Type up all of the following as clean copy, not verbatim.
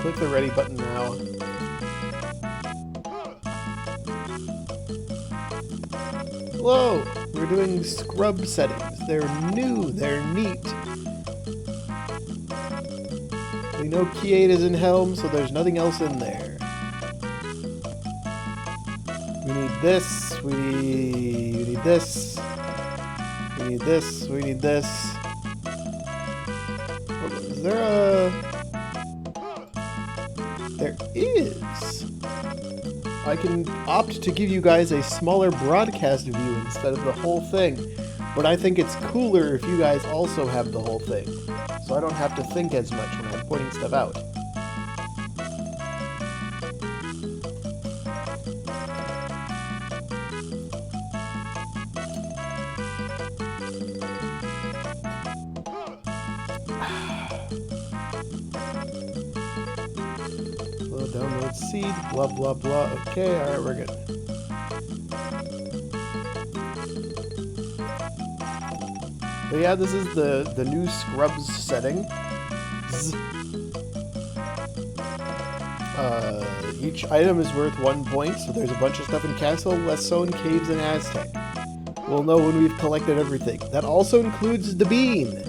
click the ready button now. Hello! We're doing scrub settings. They're new, they're neat. We know Key 8 is in Helm, so there's nothing else in there. We need this, we need this, we need this, we need this. Is there a... There is! I can opt to give you guys a smaller broadcast view instead of the whole thing, but I think it's cooler if you guys also have the whole thing, so I don't have to think as much when I'm pointing stuff out. Download seed, blah blah blah. Okay, alright, we're good. But yeah, this is the new scrubs setting. Each item is worth 1 point, so there's a bunch of stuff in Castle, Lesson, Caves, and Aztec. We'll know when we've collected everything. That also includes the bean.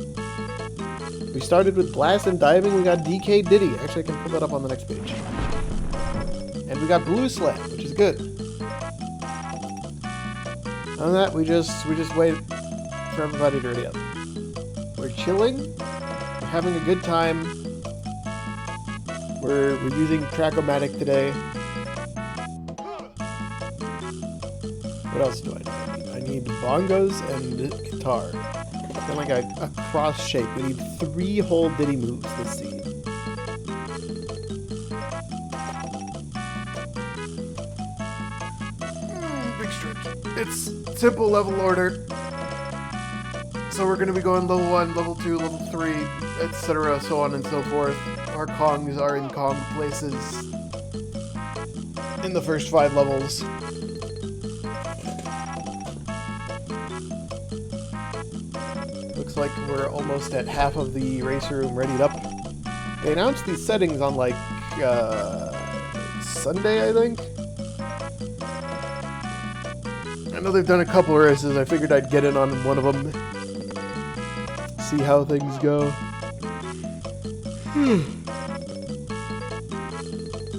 We started with Blast and Diving, we got DK Diddy. Actually, I can pull that up on the next page. And we got Blue Slab, which is good. On that, we just wait for everybody to ready up. We're chilling. We're having a good time. We're using Track-O-Matic today. What else do I need? I need bongos and guitar. And like a cross shape. We need 3 whole Diddy moves this seed. It's simple level order. So we're going to be going level 1, level 2, level 3, etc., so on and so forth. Our Kongs are in Kong places in the first 5 levels. Looks like we're almost at half of the race room readied up. They announced these settings on like Sunday, I think. I know they've done a couple of races. I figured I'd get in on one of them. See how things go.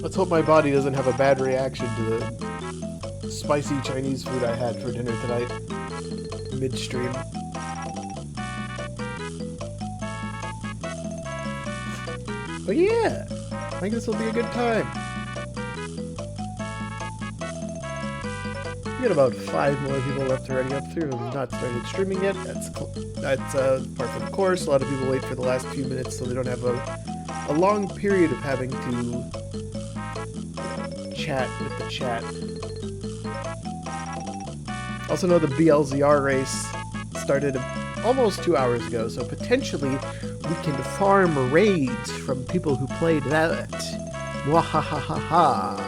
Let's hope my body doesn't have a bad reaction to the spicy Chinese food I had for dinner tonight. Midstream. But yeah, I think this will be a good time. We got about 5 more people left to ready up through who have not started streaming yet. That's part of the course. A lot of people wait for the last few minutes so they don't have a long period of having to chat with the chat. Also know the BLZR race started almost 2 hours ago, so potentially we can farm raids from people who played that. Mwahahaha.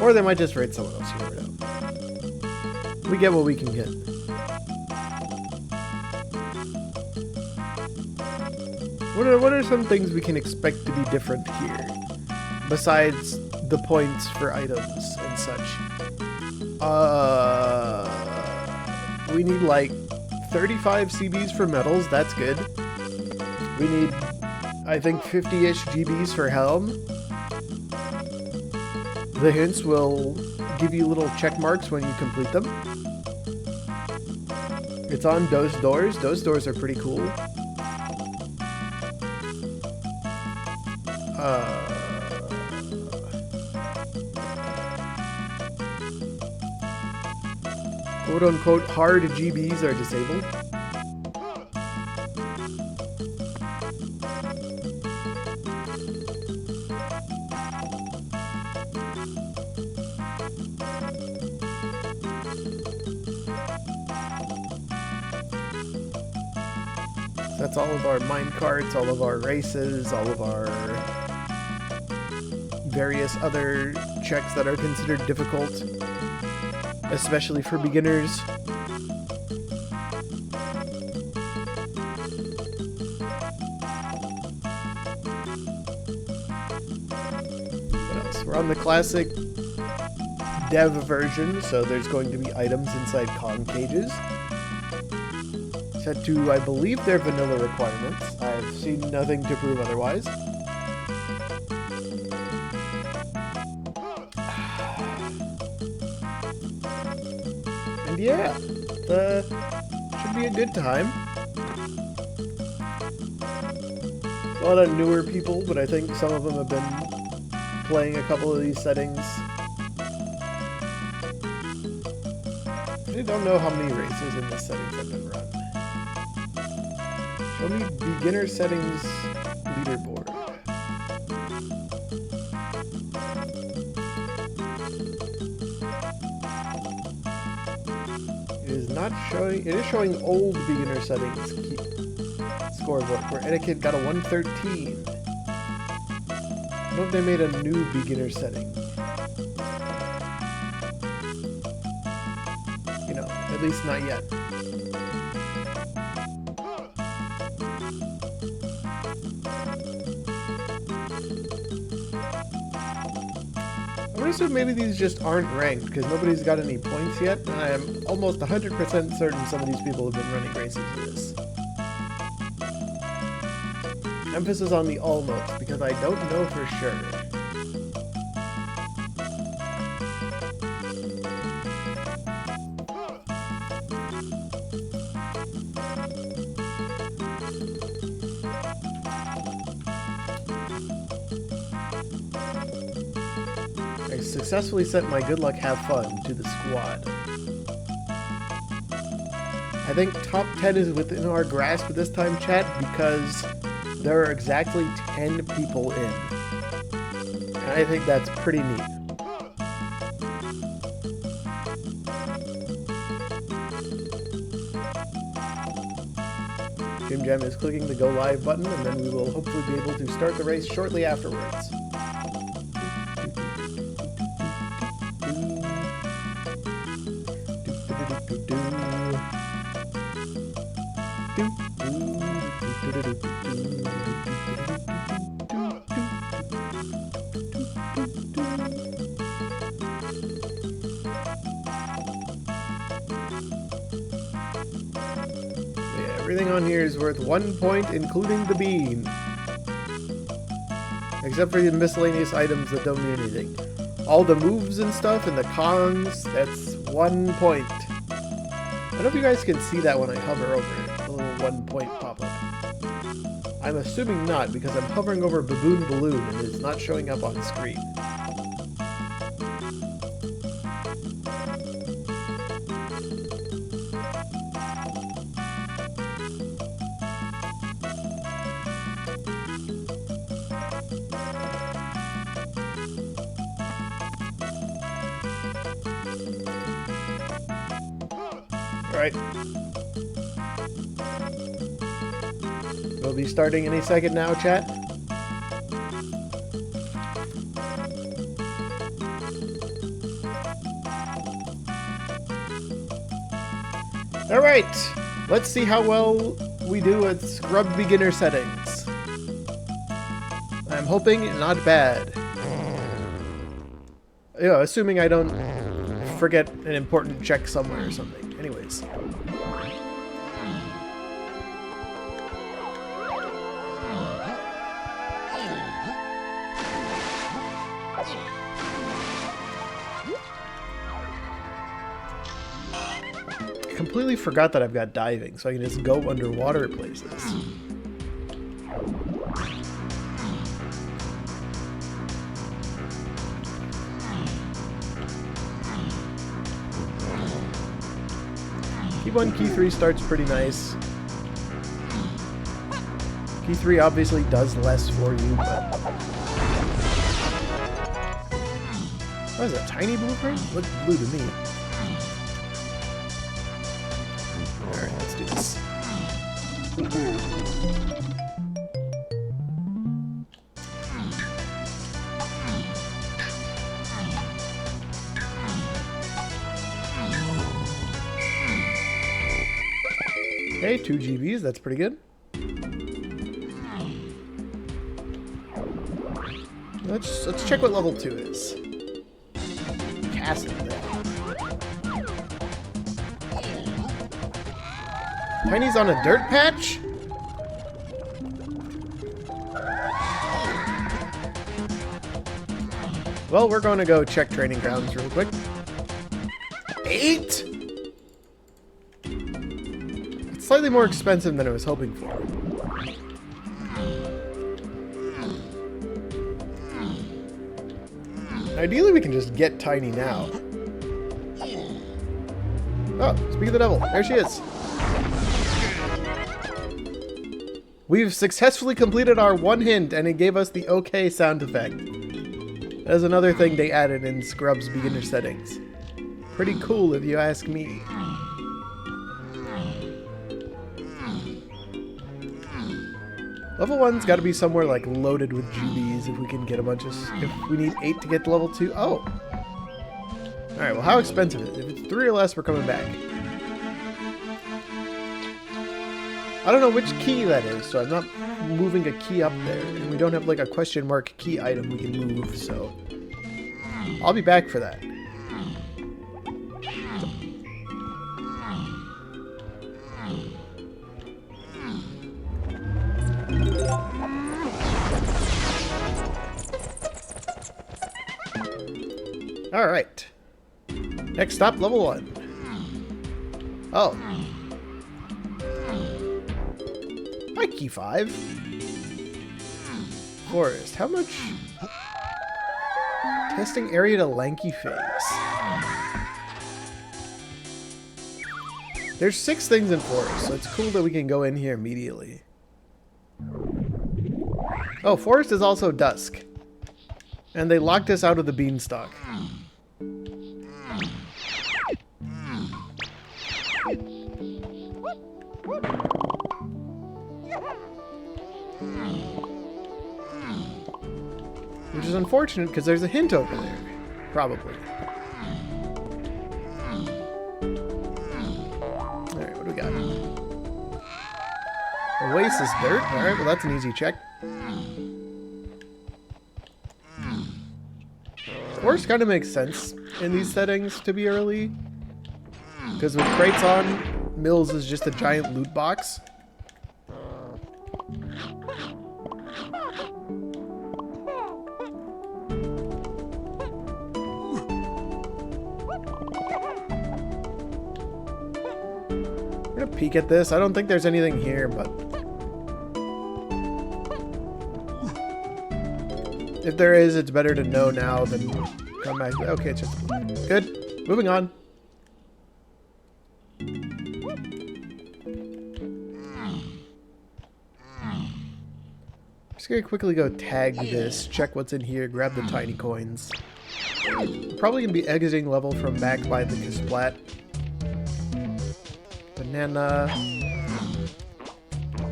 Or they might just raid someone else, you never know. We get what we can get. What are some things we can expect to be different here? Besides the points for items and such. We need like 35 CBs for medals, that's good. We need, I think, 50-ish GBs for Helm. The hints will give you little check marks when you complete them. It's on those doors. Those doors are pretty cool. Quote-unquote hard GBs are disabled. That's all of our minecarts, all of our races, all of our various other checks that are considered difficult, especially for beginners. We're on the classic dev version, so there's going to be items inside Kong cages. Set to, I believe, their vanilla requirements. I've seen nothing to prove otherwise. And yeah, should be a good time. A lot of newer people, but I think some of them have been playing a couple of these settings. I don't know how many races in this settings have been run. Show me beginner settings leaderboard. It is not showing. It is showing old beginner settings scoreboard where Etiquette got a 113. I don't know if they made a new beginner setting. You know, at least not yet. I would assume maybe these just aren't ranked because nobody's got any points yet, and I am almost 100% certain some of these people have been running races of this. Emphasis on the almost, because I don't know for sure. I successfully sent my good luck have fun to the squad. I think top 10 is within our grasp at this time, chat, because there are exactly 10 people in. And I think that's pretty neat. Jim Jam is clicking the go live button, and then we will hopefully be able to start the race shortly afterwards. Everything on here is worth 1 point, including the bean. Except for the miscellaneous items that don't mean anything. All the moves and stuff and the Kongs, that's 1 point. I don't know if you guys can see that when I hover over it, the little 1 point pop-up. I'm assuming not, because I'm hovering over Baboon Balloon and it's not showing up on screen. Alright. We'll be starting any second now, chat. Alright. Let's see how well we do at scrub beginner settings. I'm hoping not bad. Yeah, assuming I don't forget an important check somewhere or something. Anyways. I completely forgot that I've got diving, so I can just go underwater places. Key 1, Key 3 starts pretty nice. Key 3 obviously does less for you, but... What is that, tiny blueprint? Looks blue to me. Alright, let's do this. Okay, 2 GBs, that's pretty good. Let's check what level 2 is. Castle there. Tiny's on a dirt patch? Well, we're going to go check training grounds real quick. 8? It's slightly more expensive than I was hoping for. Ideally, we can just get Tiny now. Oh, speak of the devil. There she is. We've successfully completed our one hint, and it gave us the OK sound effect. That is another thing they added in Scrub's beginner settings. Pretty cool if you ask me. Level 1's got to be somewhere like loaded with GBs if we can get a bunch of... If we need 8 to get to level 2. Oh! Alright, well how expensive is it? If it's 3 or less, we're coming back. I don't know which key that is, so I'm not moving a key up there. And we don't have like a question mark key item we can move, so... I'll be back for that. Alright. Next stop, level 1. Oh. Hi, key 5. Forest. How much? Testing area to lanky face. There's 6 things in forest, so it's cool that we can go in here immediately. Oh, forest is also dusk. And they locked us out of the beanstalk. Which is unfortunate because there's a hint over there. Probably. Alright, what do we got? Oasis dirt. Alright, well that's an easy check. Forest kind of makes sense in these settings to be early. Because with crates on, Mills is just a giant loot box. I'm gonna peek at this. I don't think there's anything here, but... if there is, it's better to know now than come back. Okay, it's just good. Moving on. Just gonna quickly go tag this, check what's in here, grab the tiny coins. We're probably gonna be exiting level from back by the Kasplat. Banana.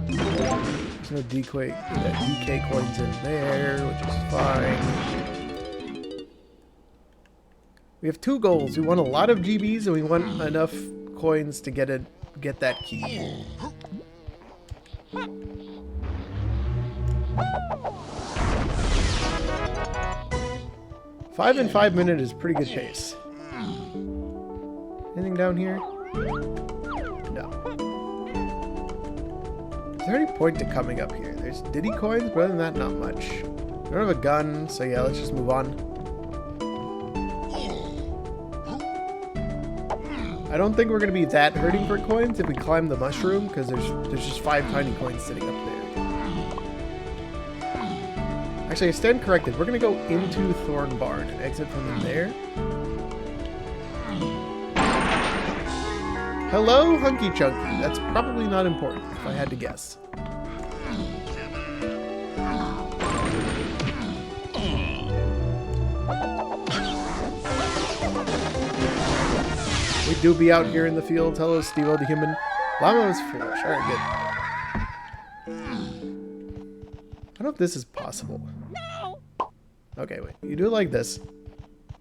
There's no DK coins in there, which is fine. We have 2 goals. We want a lot of GBs and we want enough coins to get that key. Five in 5 minutes is pretty good pace. Anything down here? No. Is there any point to coming up here? There's Diddy coins, but other than that, not much. I don't have a gun, so yeah, let's just move on. I don't think we're going to be that hurting for coins if we climb the mushroom, because there's just 5 tiny coins sitting up there. Actually, I stand corrected. We're going to go into Thorn Barn and exit from in there. Hello, Hunky Chunky. That's probably not important, if I had to guess. We do be out here in the field. Hello, Steve-O the human. Llama is foolish. Alright, good. I don't know if this is possible. No. Okay, wait. You do it like this.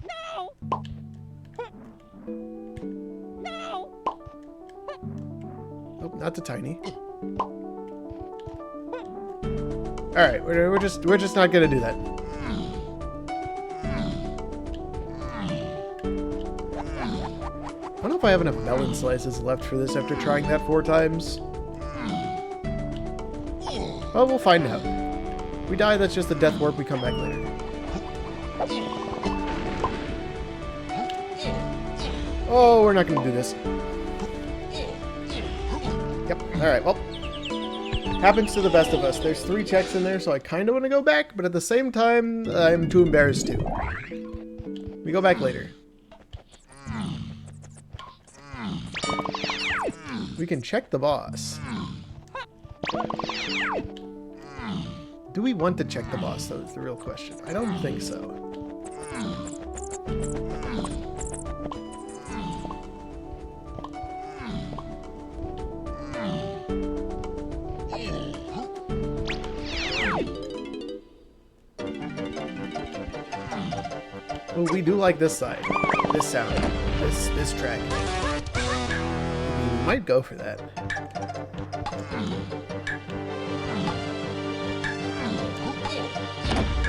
No. No. Oh, not the tiny. Alright, we're just not gonna do that. I don't know if I have enough melon slices left for this after trying that 4 times. Well, we'll find out. If we die, that's just a death warp. We come back later. Oh, we're not going to do this. Yep. Alright, well. Happens to the best of us. There's 3 checks in there, so I kind of want to go back, but at the same time, I'm too embarrassed to. We go back later. We can check the boss. Do we want to check the boss, though, is the real question. I don't think so. Oh, we do like this side. This sound. This track. We might go for that.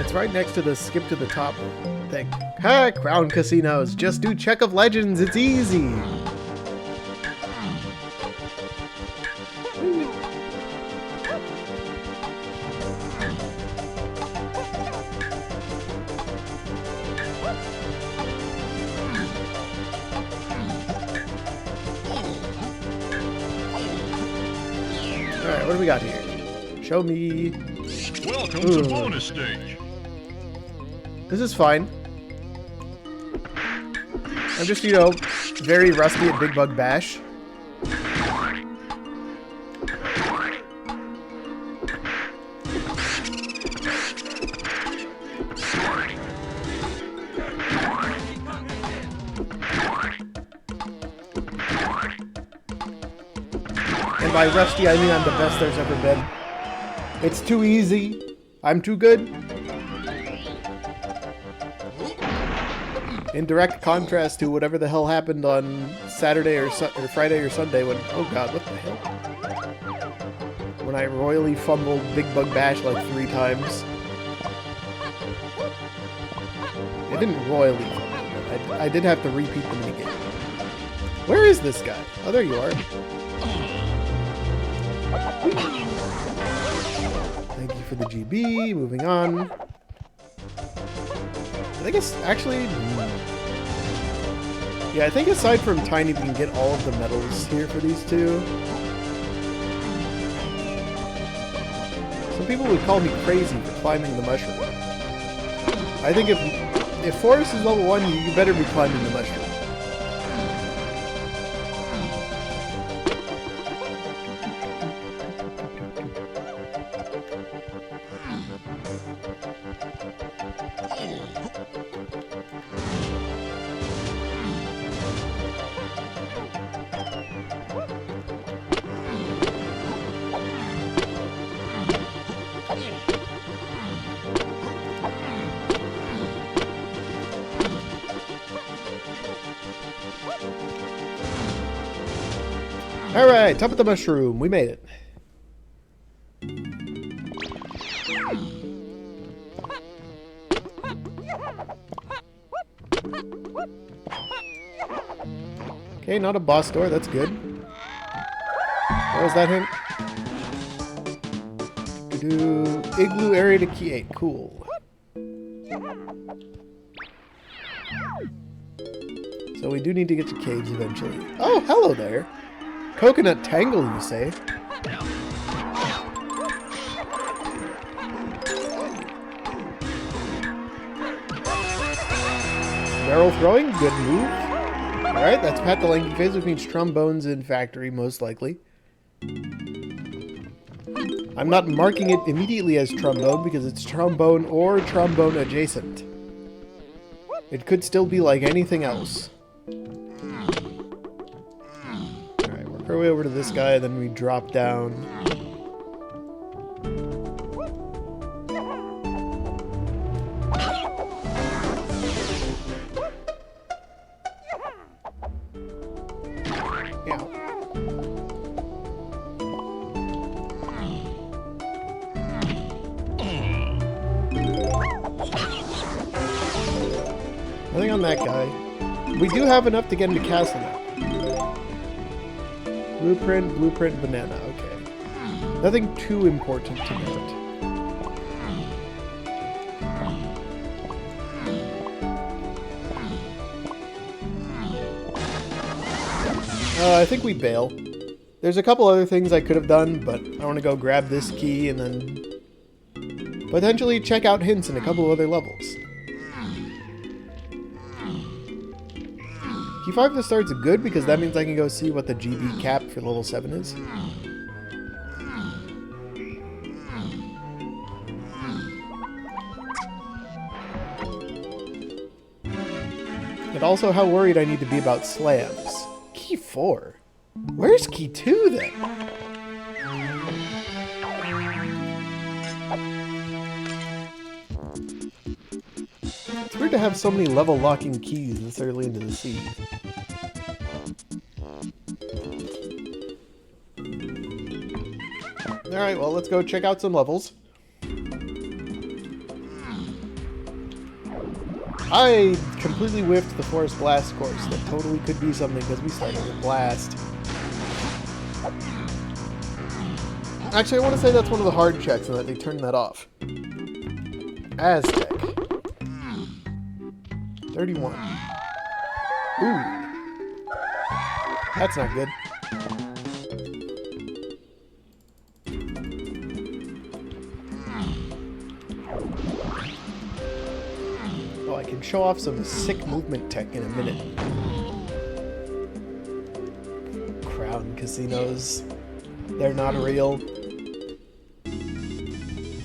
It's right next to the skip to the top thing. Ha! Crown Casinos. Just do Check of Legends. It's easy. Alright, what do we got here? Show me. Welcome to bonus stage. This is fine. I'm just, you know, very rusty at Big Bug Bash. And by rusty, I mean I'm the best there's ever been. It's too easy. I'm too good. In direct contrast to whatever the hell happened on Saturday or Friday or Sunday when... Oh god, what the hell? When I royally fumbled Big Bug Bash like 3 times. It didn't royally fumble, but I did have to repeat the minigame. Where is this guy? Oh, there you are. Thank you for the GB. Moving on. I guess, actually... Yeah, I think aside from Tiny, we can get all of the medals here for these 2. Some people would call me crazy for climbing the mushroom. I think if Forrest is level 1, you better be climbing the mushroom. Alright, top of the mushroom. We made it. Okay, not a boss door. That's good. What was that hint? Igloo area to key 8. Cool. So we do need to get to caves eventually. Oh, hello there. Coconut Tangle, you say? Barrel throwing, good move. Alright, that's Pat the Lanky Phase, which means trombones in factory, most likely. I'm not marking it immediately as trombone because it's trombone or trombone adjacent. It could still be like anything else. Alright, work our way over to this guy, then we drop down. Nothing on that guy. We do have enough to get into castle now. Blueprint, banana. Okay. Nothing too important to note. I think we bail. There's a couple other things I could have done, but I want to go grab this key and then potentially check out hints in a couple of other levels. Key 5 to start's good because that means I can go see what the GB cap for level 7 is. And also how worried I need to be about slams. Key 4? Where's key 2 then? It's weird to have so many level locking keys this early into the siege. Alright, well, let's go check out some levels. I completely whiffed the Forest Blast course. That totally could be something because we started with Blast. Actually, I want to say that's one of the hard checks and that they turned that off. Aztec. 31. Ooh. That's not good. Oh, I can show off some sick movement tech in a minute. Crown casinos. They're not real.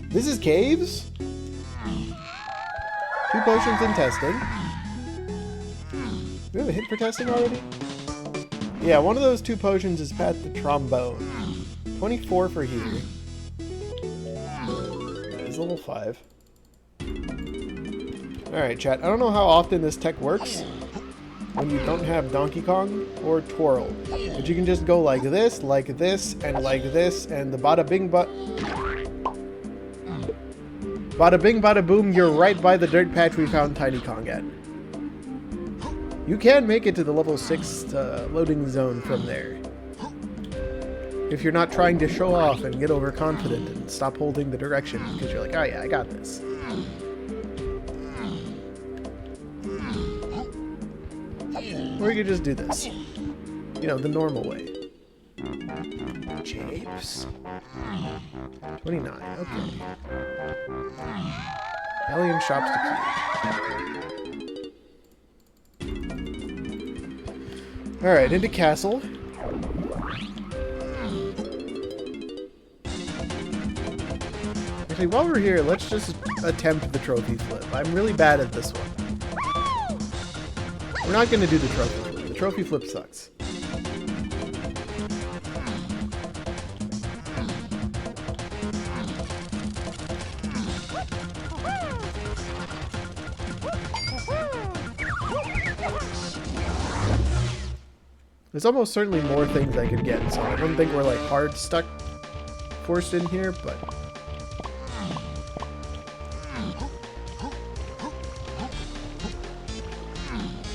This is caves? 2 potions in testing. Do we have a hint for testing already? Yeah, one of those 2 potions is Pat the Trombone. 24 for here. That is level 5. Alright, chat. I don't know how often this tech works when you don't have Donkey Kong or Twirl. But you can just go like this, and like this, and the bada bing bada bing bada boom, you're right by the dirt patch we found Tiny Kong at. You can make it to the level 6 loading zone from there. If you're not trying to show off and get overconfident and stop holding the direction because you're like, oh yeah, I got this. Or you could just do this. You know, the normal way. Japes. 29, okay. Alien shops to keep. Alright, into castle. Actually, while we're here, let's just attempt the trophy flip. I'm really bad at this one. We're not going to do the trophy flip. The trophy flip sucks. There's almost certainly more things I could get, so I don't think we're like hard stuck forced in here, but...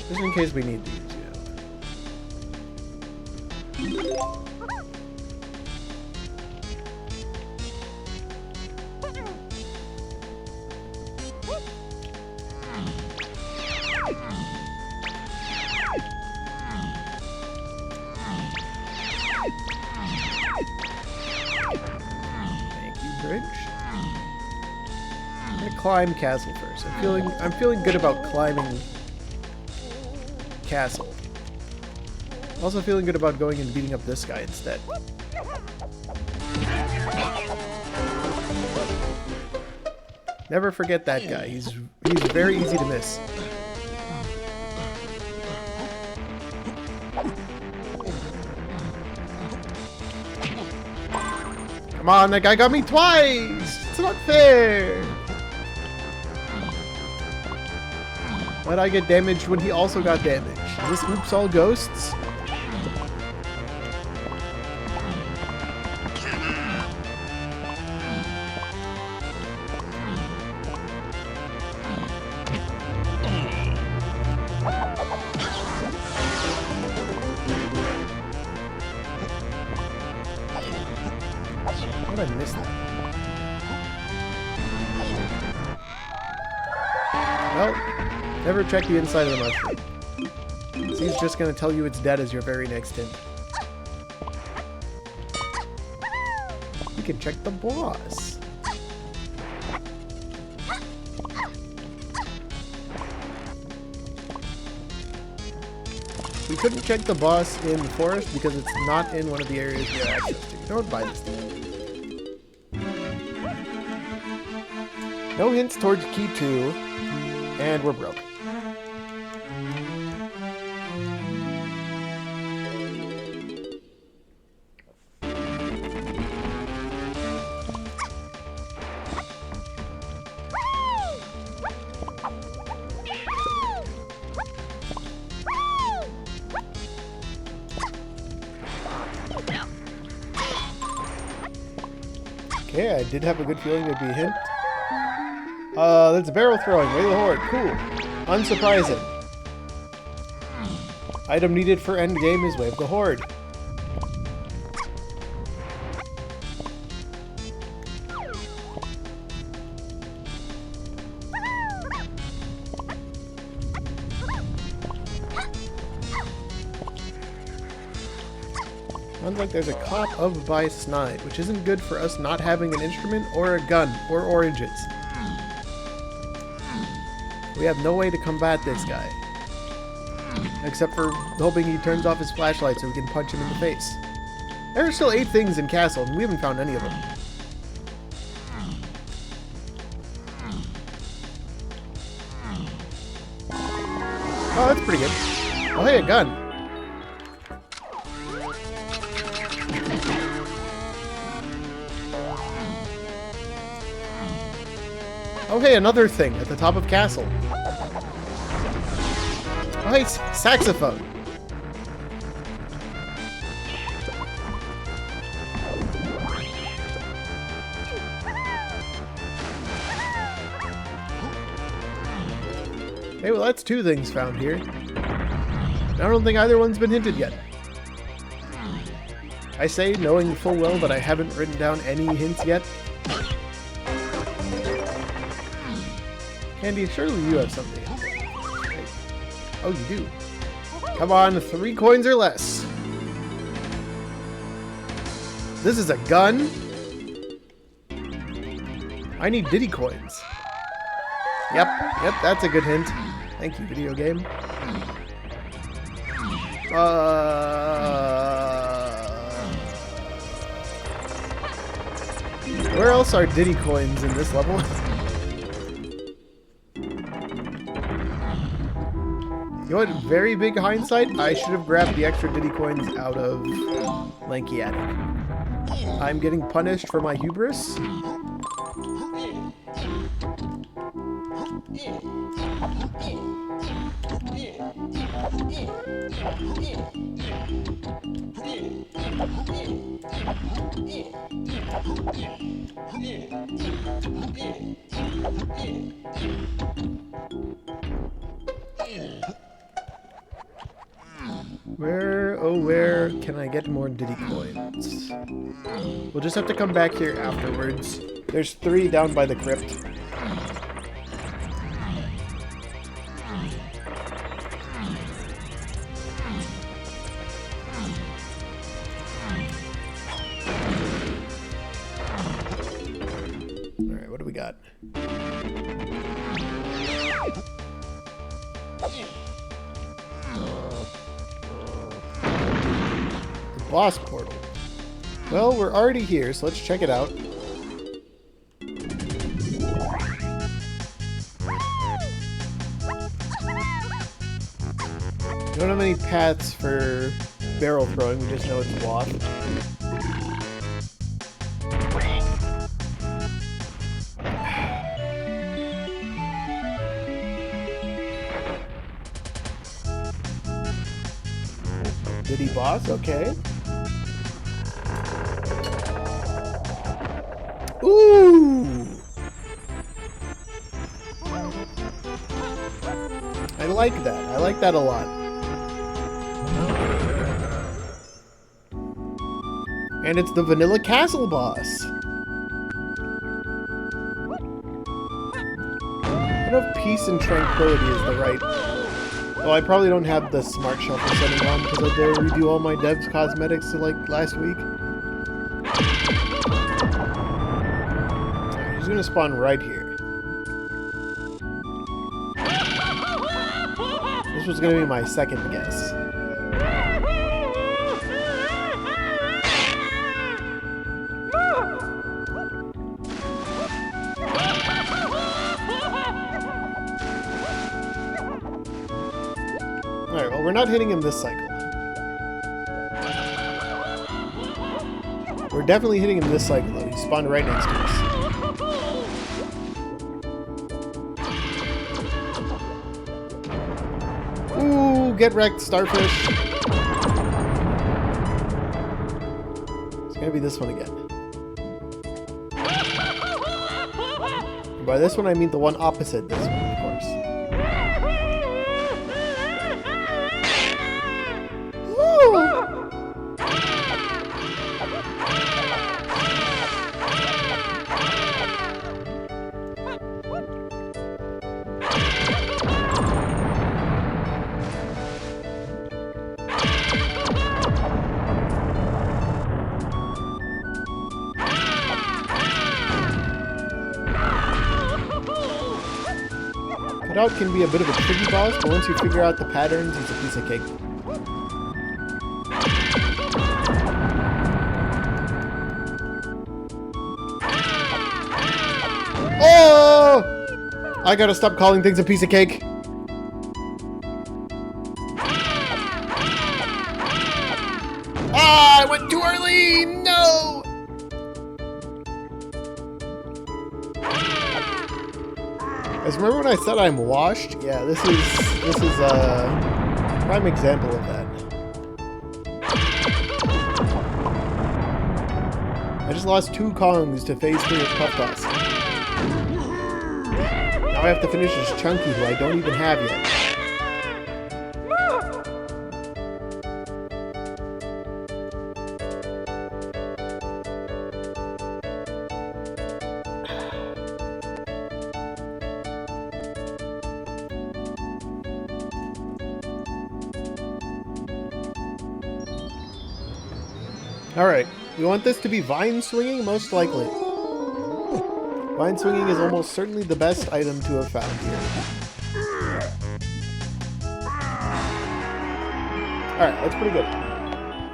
just in case we need these, yeah. Climb castle first. I'm feeling good about climbing castle. Also feeling good about going and beating up this guy instead. Never forget that guy. He's very easy to miss. Come on, that guy got me twice! It's not fair! Why'd I get damaged when he also got damaged? Is this oops all ghosts? Never check the inside of the mushroom. So he's just going to tell you it's dead as your very next hint. You can check the boss. We couldn't check the boss in the forest because it's not in one of the areas we have access to. Don't buy this thing. No hints towards key 2, and we're broke. Okay, I did have a good feeling there'd be a hint. That's barrel throwing. Way the horde. Cool. Unsurprising. Item needed for endgame is Wave the Horde. Sounds like there's a cop of by Snide, which isn't good for us not having an instrument or a gun or oranges. We have no way to combat this guy. Except for hoping he turns off his flashlight so we can punch him in the face. There are still 8 things in Castle, and we haven't found any of them. Oh, that's pretty good. Oh, hey, a gun. Oh, hey, another thing at the top of Castle. Oh, hey, saxophone. Hey, well, that's 2 things found here. I don't think either one's been hinted yet. I say, knowing full well that I haven't written down any hints yet. Candy, surely you have something. Oh, you do. Come on, 3 coins or less. This is a gun? I need Diddy coins. Yep, that's a good hint. Thank you, video game. Where else are Diddy coins in this level? You know what? Very big hindsight, I should have grabbed the extra Diddy coins out of Lanky Attic. I'm getting punished for my hubris. Where can I get more Diddy coins? We'll just have to come back here afterwards. There's 3 down by the crypt. Alright, what do we got? Boss portal. Well, we're already here, so let's check it out. We don't have any paths for barrel throwing, we just know it's washed. Diddy boss, okay. Ooh! I like that. I like that a lot. And it's the Vanilla Castle boss. I don't know if peace and tranquility is the right... Well, I probably don't have the smart shuffle setting on because I did redo all my dev's cosmetics like last week. Alright, he's gonna spawn right here. This was gonna be my second guess. Alright, well, we're not hitting him this cycle. We're definitely hitting him this cycle, though. He spawned right next to us. Ooh, get wrecked, starfish. It's gonna be this one again. And by this one, I mean the one opposite this one, of course. Cutout can be a bit of a tricky boss, but once you figure out the patterns, he's a piece of cake. Oh! I gotta stop calling things a piece of cake. Ah, I went too early! No! Guys, remember when I said I'm washed? Yeah, this is a prime example of that. I just lost 2 Kongs to phase 3 of Puff Toss. Now I have to finish this Chunky, who I don't even have yet. Alright, we want this to be vine swinging, most likely. Vine swinging is almost certainly the best item to have found here. Alright, that's pretty good.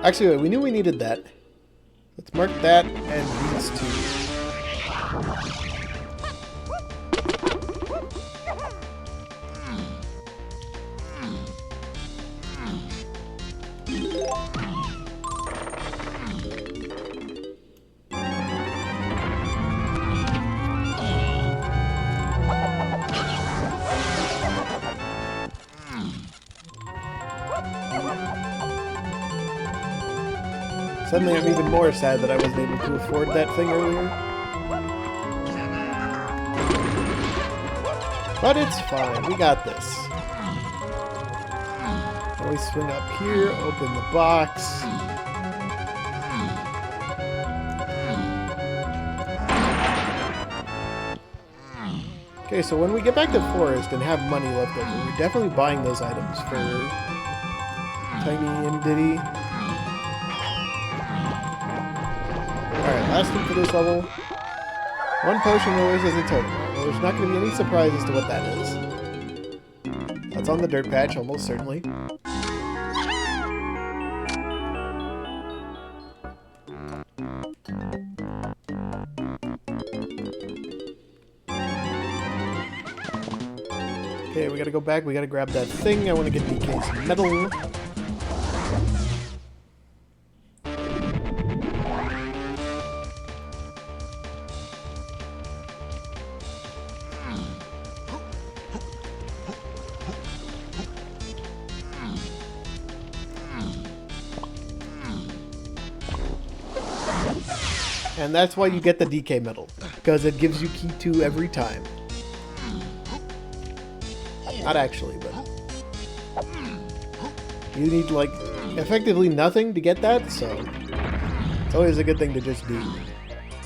Actually, wait, we knew we needed that. Let's mark that and these 2. Suddenly I'm even more sad that I wasn't able to afford that thing earlier. But it's fine, we got this. Always swing up here, open the box. Okay, so when we get back to the forest and have money left over, we're definitely buying those items for Tiny and Diddy. Alright, last thing for this level. 1 potion always has a totem. Well, there's not going to be any surprise as to what that is. That's on the dirt patch, almost certainly. Okay, we gotta go back, we gotta grab that thing. I want to get DK's medal. And that's why you get the DK medal, because it gives you key 2 every time. Not actually, but you need, like, effectively nothing to get that, so it's always a good thing to just do.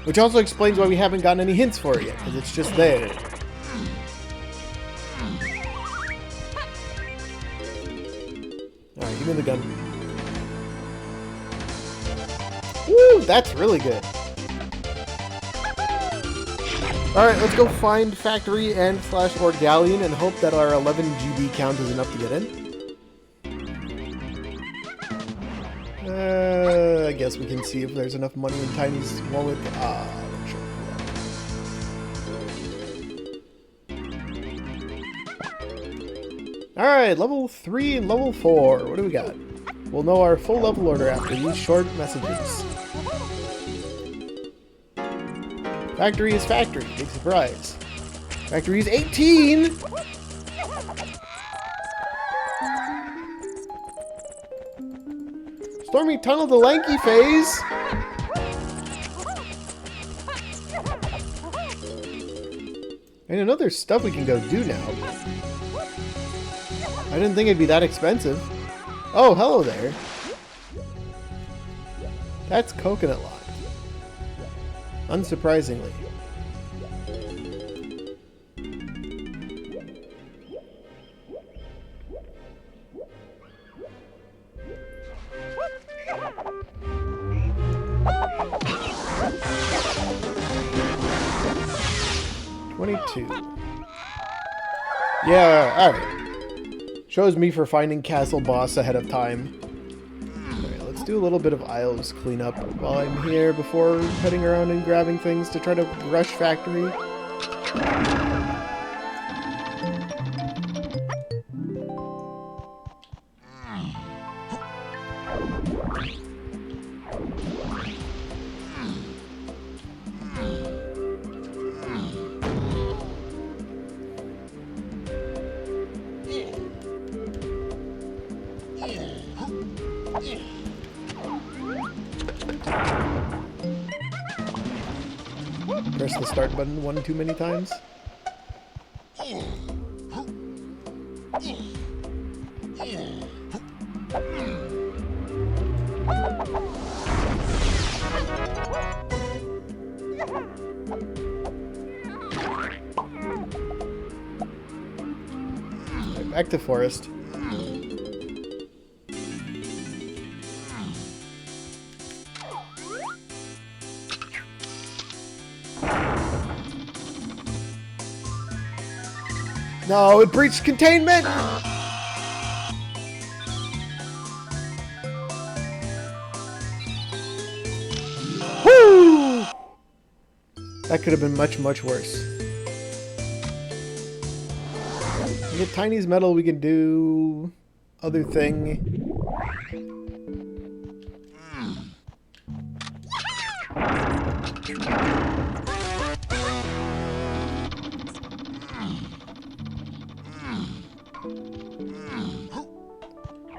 Which also explains why we haven't gotten any hints for it yet, because it's just there. give me the gun. Woo, that's really good. Alright, let's go find factory and / or galleon and hope that our 11 GB count is enough to get in. I guess we can see if there's enough money in Tiny's wallet. Sure. Alright, level 3 and level 4. What do we got? We'll know our full level order after these short messages. Factory is factory. Big surprise. Factory is 18! Stormy Tunnel to Lanky phase! And another stuff we can go do now. I didn't think it'd be that expensive. Oh, hello there. That's coconut locked. Unsurprisingly. Yeah, alright. Shows me for finding castle boss ahead of time. Alright, let's do a little bit of Isles cleanup while I'm here before heading around and grabbing things to try to rush factory. 1 too many times. Right, back to forest. No, it breached containment! Woo! That could have been much, much worse. We get Tiny's medal, we can do other thing.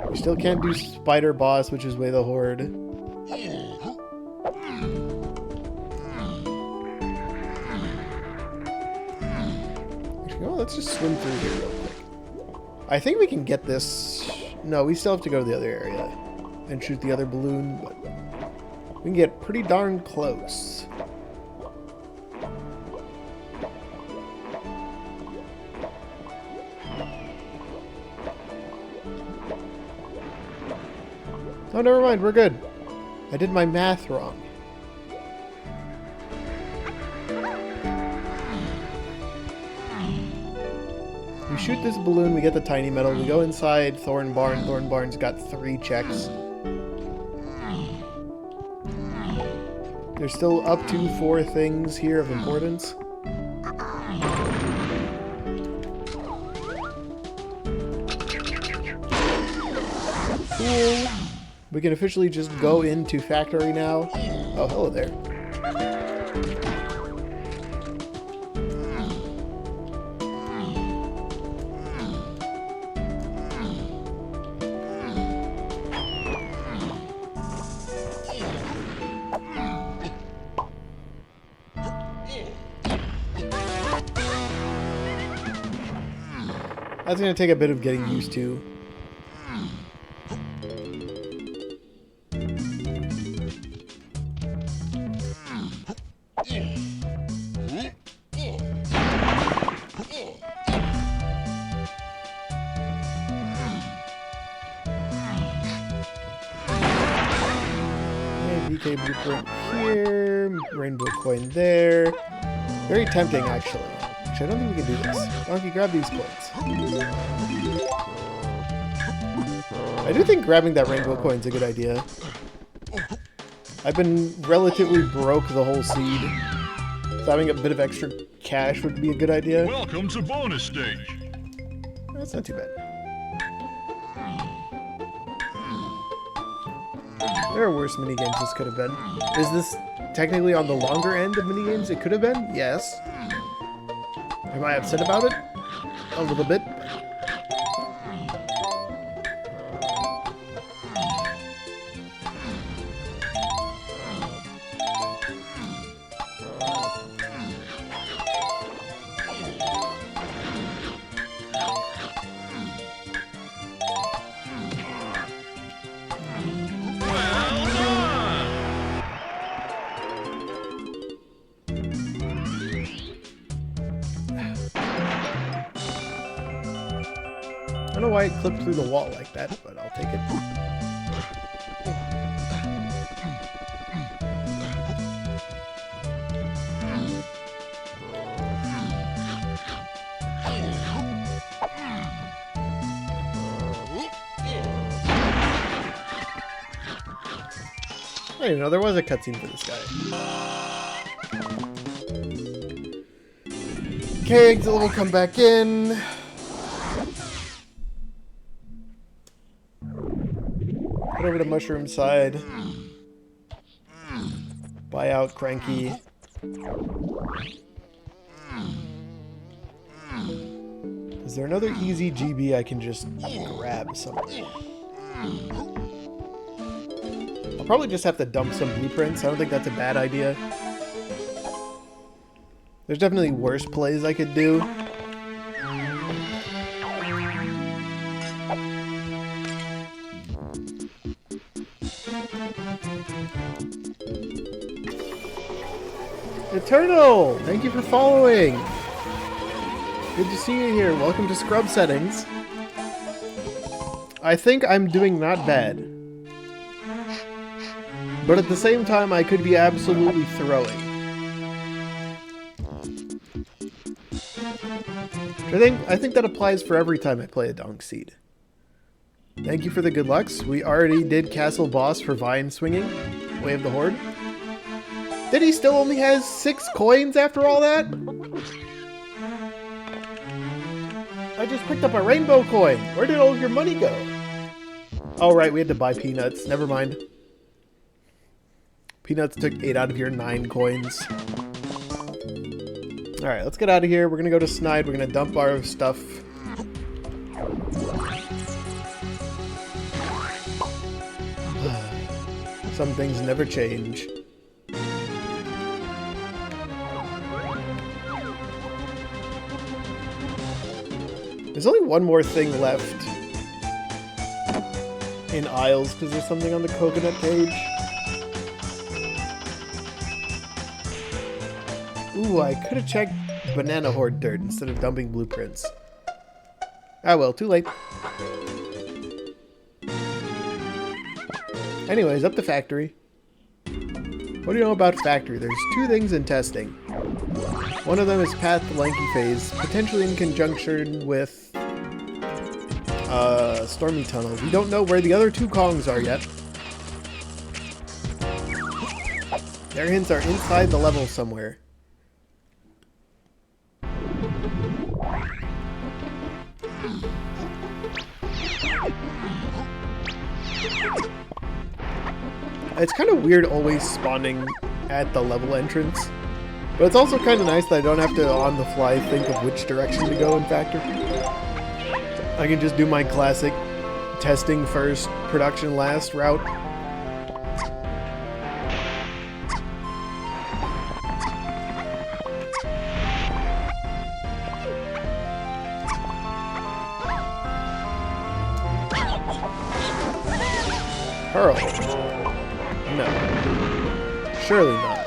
We still can't do Spider Boss, which is Way the Horde. Oh, let's just swim through here real quick. I think we can get this. No, we still have to go to the other area and shoot the other balloon, but we can get pretty darn close. Oh, never mind, we're good. I did my math wrong. We shoot this balloon, we get the tiny medal, we go inside Thorn Barn. Thorn Barn's got 3 checks. There's still up to 4 things here of importance. Cool. We can officially just go into factory now. Oh, hello there. That's going to take a bit of getting used to. 2K blueprint here. Rainbow coin there. Very tempting, actually. Actually, I don't think we can do this. Donkey, grab these coins. I do think grabbing that rainbow coin's a good idea. I've been relatively broke the whole seed, so having a bit of extra cash would be a good idea. Welcome to bonus stage. That's not too bad. There are worse minigames this could have been. Is this technically on the longer end of minigames it could have been? Yes. Am I upset about it? A little bit. I don't know why it clipped through the wall like that, but I'll take it. I didn't know there was a cutscene for this guy. Okay, Exit will come back in. Head over to Mushroom side. Buy out Cranky. Is there another easy GB I can just grab somewhere? I'll probably just have to dump some blueprints. I don't think that's a bad idea. There's definitely worse plays I could do. Eternal! Thank you for following! Good to see you here. Welcome to Scrub Settings. I think I'm doing not bad. But at the same time, I could be absolutely throwing. I think that applies for every time I play a Donk Seed. Thank you for the good lucks. We already did Castle Boss for Vine Swinging. Way of the Horde. Did he still only has 6 coins after all that? I just picked up a rainbow coin. Where did all of your money go? Oh, right, we had to buy peanuts. Never mind. Peanuts took 8 out of your 9 coins. Alright, let's get out of here. We're gonna go to Snide. We're gonna dump our stuff. Some things never change. There's only one more thing left in Isles, because there's something on the coconut page. Ooh, I could have checked Banana Horde dirt instead of dumping blueprints. Ah well, too late. Anyways, up to Factory. What do you know about Factory? There's 2 things in testing. One of them is Path to Lanky Phase, potentially in conjunction with Stormy Tunnel. We don't know where the other 2 Kongs are yet. Their hints are inside the level somewhere. It's kind of weird always spawning at the level entrance, but it's also kind of nice that I don't have to on the fly think of which direction to go in Factory. I can just do my classic testing first, production last route. Pearl. No. Surely not.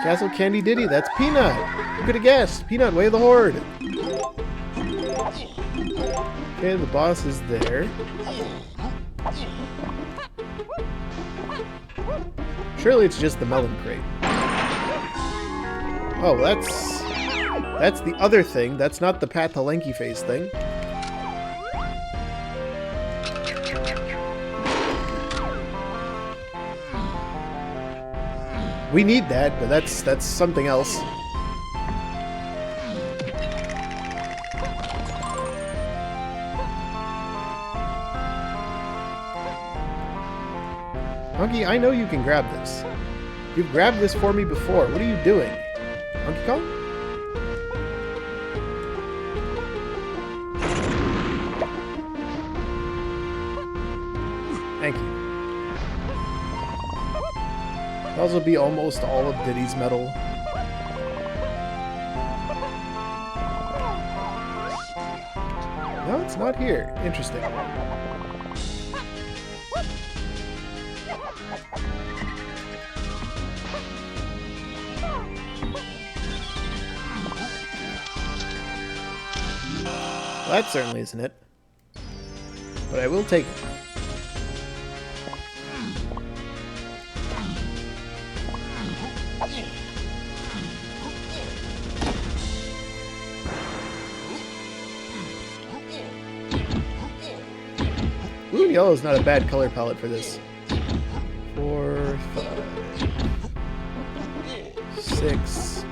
Castle Candy Diddy, that's Peanut! Who could have guessed? Peanut, Way of the Horde! Okay, the boss is there. Surely it's just the melon crate. Oh, that's the other thing. That's not the Pat the Lanky Face thing. We need that, but that's something else. Monkey, I know you can grab this. You've grabbed this for me before. What are you doing? Monkey Kong? Thank you. That'll also be almost all of Diddy's metal. No, it's not here. Interesting. Well, that certainly isn't it. But I will take it. Blue and yellow is not a bad color palette for this. 4, 5, 6.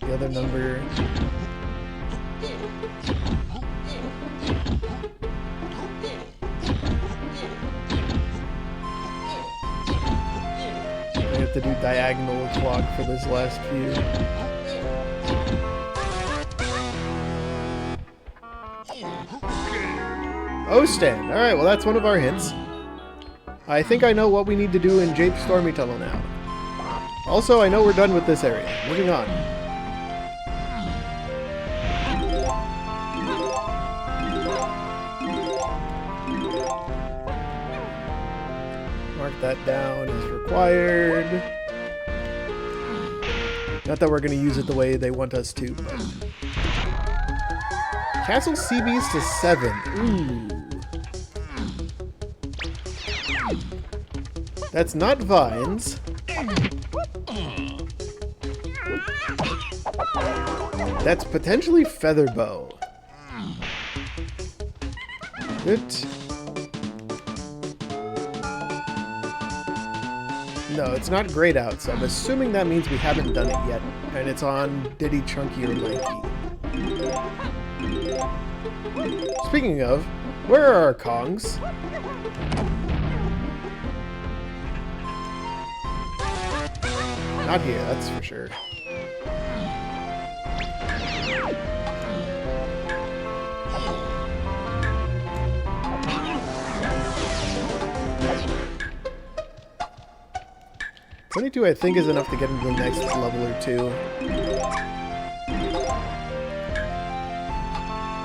The other number. I have to do diagonal clock for this last few. Oh, stand. Alright, well that's one of our hints. I think I know what we need to do in Jape's Stormy Tunnel now. Also, I know we're done with this area. Moving on. Mark that down as required. Not that we're going to use it the way they want us to, but... Castle CBs to 7. Ooh. That's not vines. That's potentially Featherbow. It... No, it's not grayed out, so I'm assuming that means we haven't done it yet. And it's on Diddy, Chunky, or Lanky. Speaking of, where are our Kongs? Not here, that's for sure. $22, I think, is enough to get into the next level or two.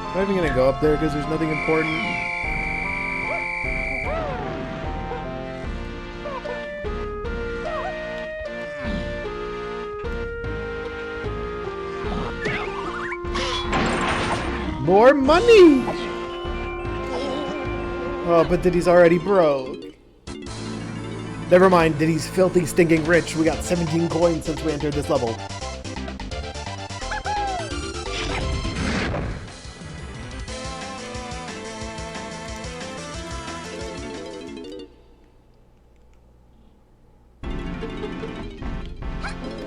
I'm not even gonna go up there because there's nothing important. More money! Oh, but Diddy's already broke. Never mind, Diddy's filthy, stinking rich. We got 17 coins since we entered this level.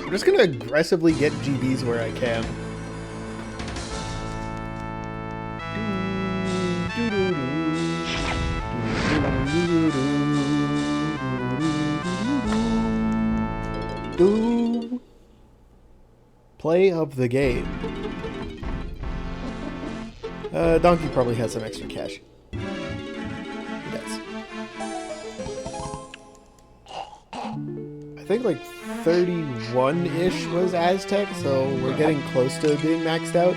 I'm just gonna aggressively get GBs where I can. Play of the game. Donkey probably has some extra cash. He does. I think like 31-ish was Aztec, so we're getting close to being maxed out.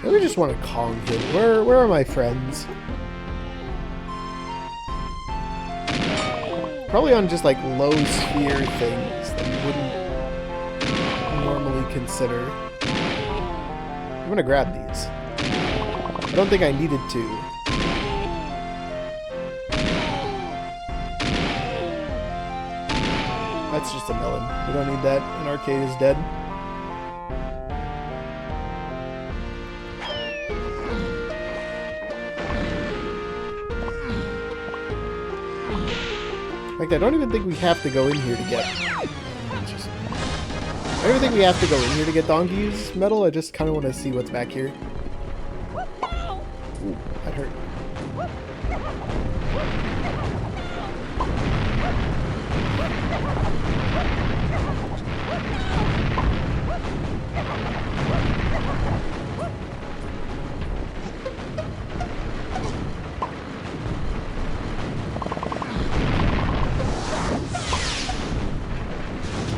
I just want to Kong him. Where are my friends? Probably on just like low sphere things that you wouldn't normally consider. I'm gonna grab these. I don't think I needed to. That's just a melon. We don't need that. An arcade is dead. In fact, I don't even think we have to go in here to get... I don't even think we have to go in here to get Donkey's medal. I just kind of want to see what's back here. Ooh, that hurt.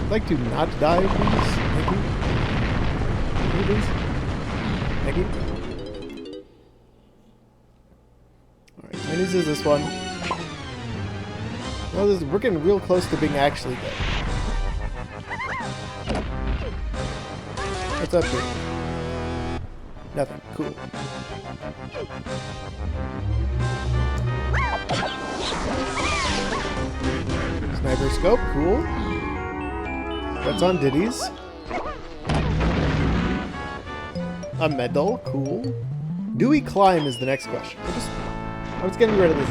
I'd like to not die, please. Thank you. Please. Thank you. Alright, my news is this one. Well, we're getting real close to being actually dead. What's up here? Nothing. Cool. Sniper scope. Cool. What's on Diddy's? A medal, cool. Do we climb is the next question. I was getting rid of this.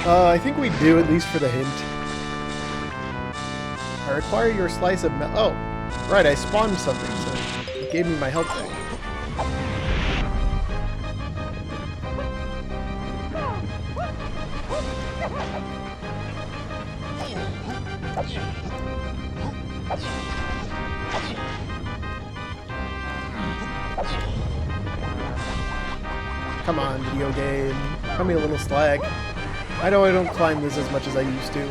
I think we do, at least for the hint. I require your slice of oh, right, I spawned something, so it gave me my health back. Come on, video game. Cut me a little slack. I know I don't climb this as much as I used to.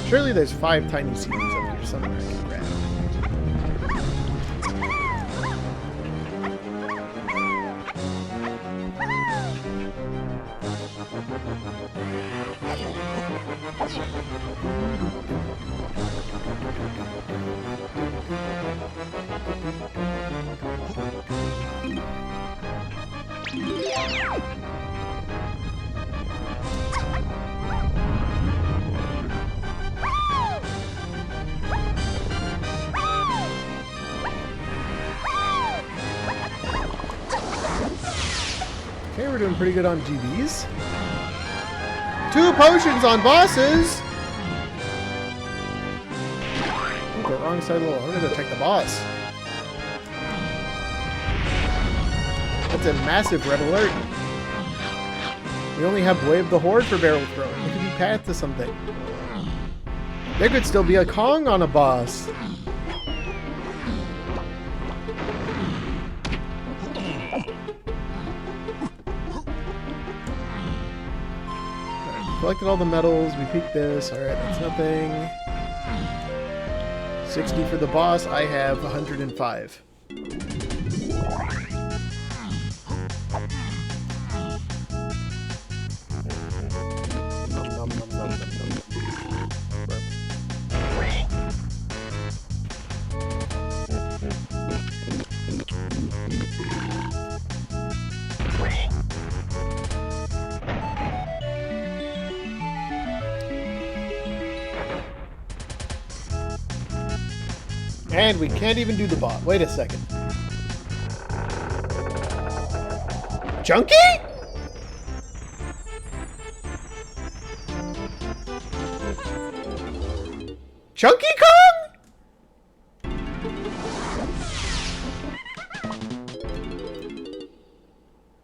Surely there's 5 tiny seeds up here somewhere I can grab. Okay, we're doing pretty good on GBs. 2 potions on bosses! Ooh, the wrong side of the wall. I'm gonna go check the boss. That's a massive red alert. We only have Way of the Horde for barrel throwing. It could be path to something. There could still be a Kong on a boss. Collected all the medals, we peeked this, alright, that's nothing. 60 for the boss, I have 105. Nom, nom, nom, nom, nom, nom. And we can't even do the bot. Wait a second. Chunky? Chunky Kong?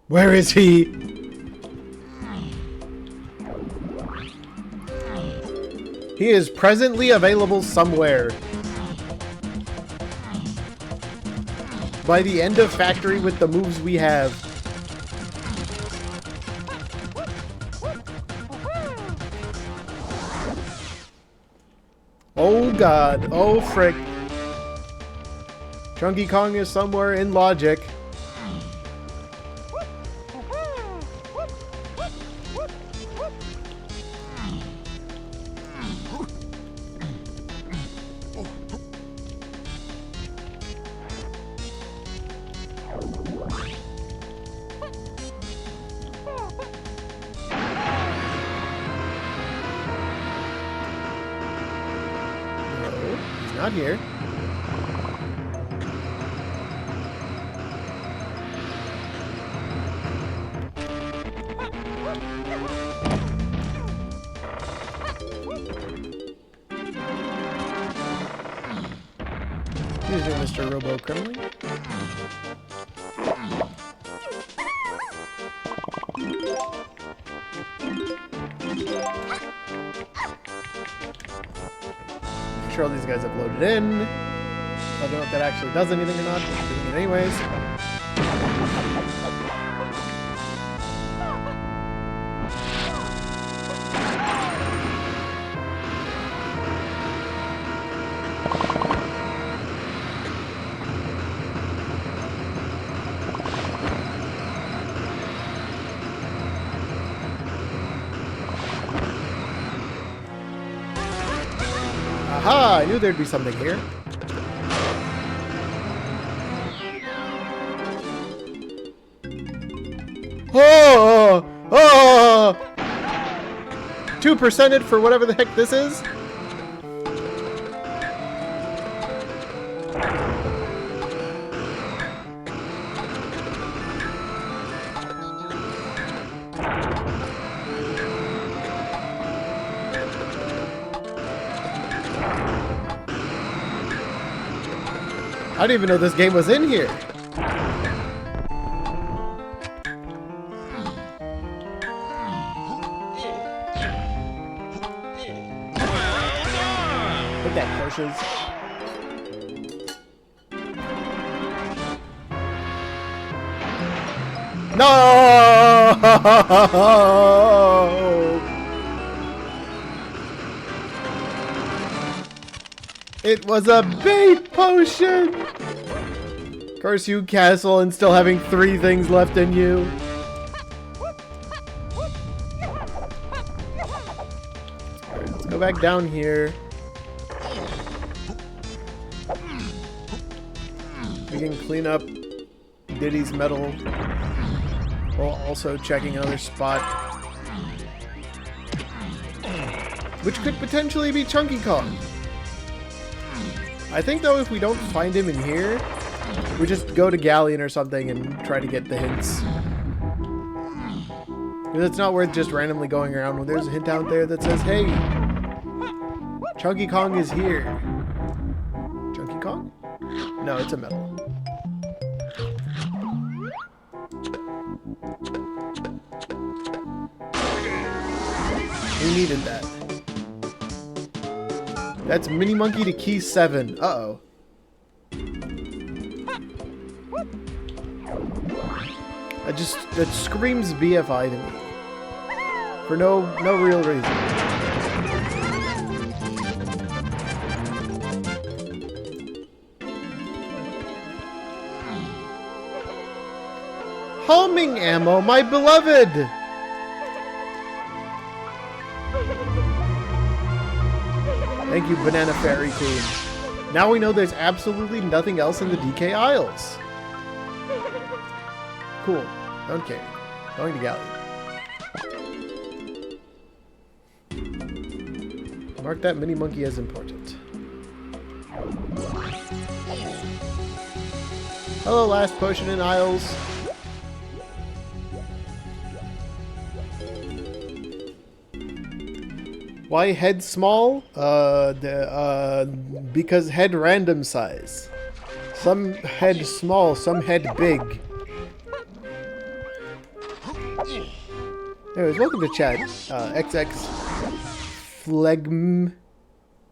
Where is he? He is presently available somewhere. By the end of Factory with the moves we have. Oh god. Oh frick. Chunky Kong is somewhere in logic. No, he's not here. Excuse me, Mr. Robo Kremlin. I'm sure all these guys have loaded in. I don't know if that actually does anything or not, but I'm doing it anyways. Aha! I knew there'd be something here. Oh! Oh! 2%ed for whatever the heck this is? I didn't even know this game was in here. Look at that pushes. No! It was a bait potion! Curse you, Castle, and still having 3 things left in you. Alright, let's go back down here. We can clean up Diddy's medal while also checking another spot, which could potentially be Chunky Kong. I think, though, if we don't find him in here, we just go to Galleon or something and try to get the hints. Because it's not worth just randomly going around when there's a hint out there that says, hey, Chunky Kong is here. Chunky Kong? No, it's a medal. We needed that. That's Mini Monkey to key 7. Uh-oh. That screams BFI to me. For no real reason. Homing ammo, my beloved! Thank you, Banana Fairy Queen. Now we know there's absolutely nothing else in the DK Isles. Cool. Don't care. Going to Galleon. Mark that Mini Monkey as important. Hello, last potion in Isles. Why head small? Because head random size. Some head small, some head big. Anyways, welcome to chat. XX Phlegm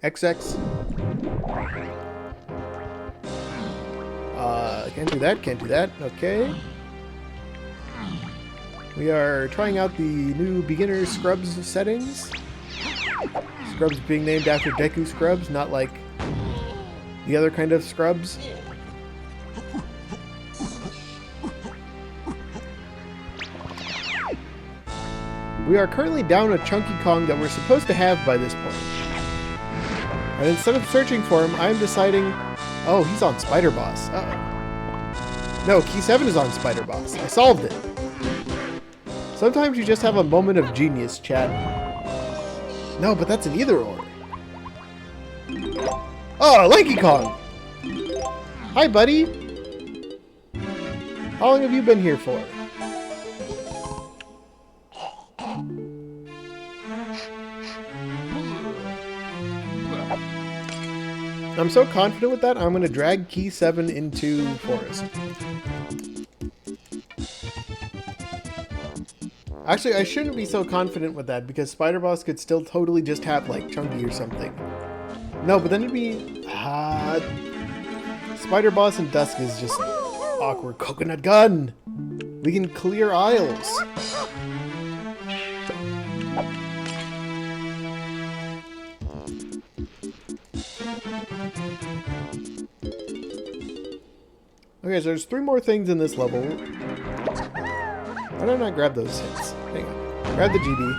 XX. Can't do that, can't do that. Okay. We are trying out the new beginner scrubs settings. Scrubs being named after Deku Scrubs, not like the other kind of scrubs. We are currently down a Chunky Kong that we're supposed to have by this point. And instead of searching for him, I'm deciding... Oh, he's on Spider Boss. Uh-oh. No, Key 7 is on Spider Boss. I solved it. Sometimes you just have a moment of genius, Chad. No, but that's an either-or. Oh, Lanky Kong! Hi, buddy! How long have you been here for? I'm so confident with that, I'm going to drag Key 7 into Forest. Actually, I shouldn't be so confident with that, because Spider Boss could still totally just have, like, Chunky or something. No, but then it'd be... Spider Boss and Dusk is just awkward. Coconut Gun! We can clear aisles. Okay, so there's 3 more things in this level. Why did I not grab those hits? Hang on. Grab the GB.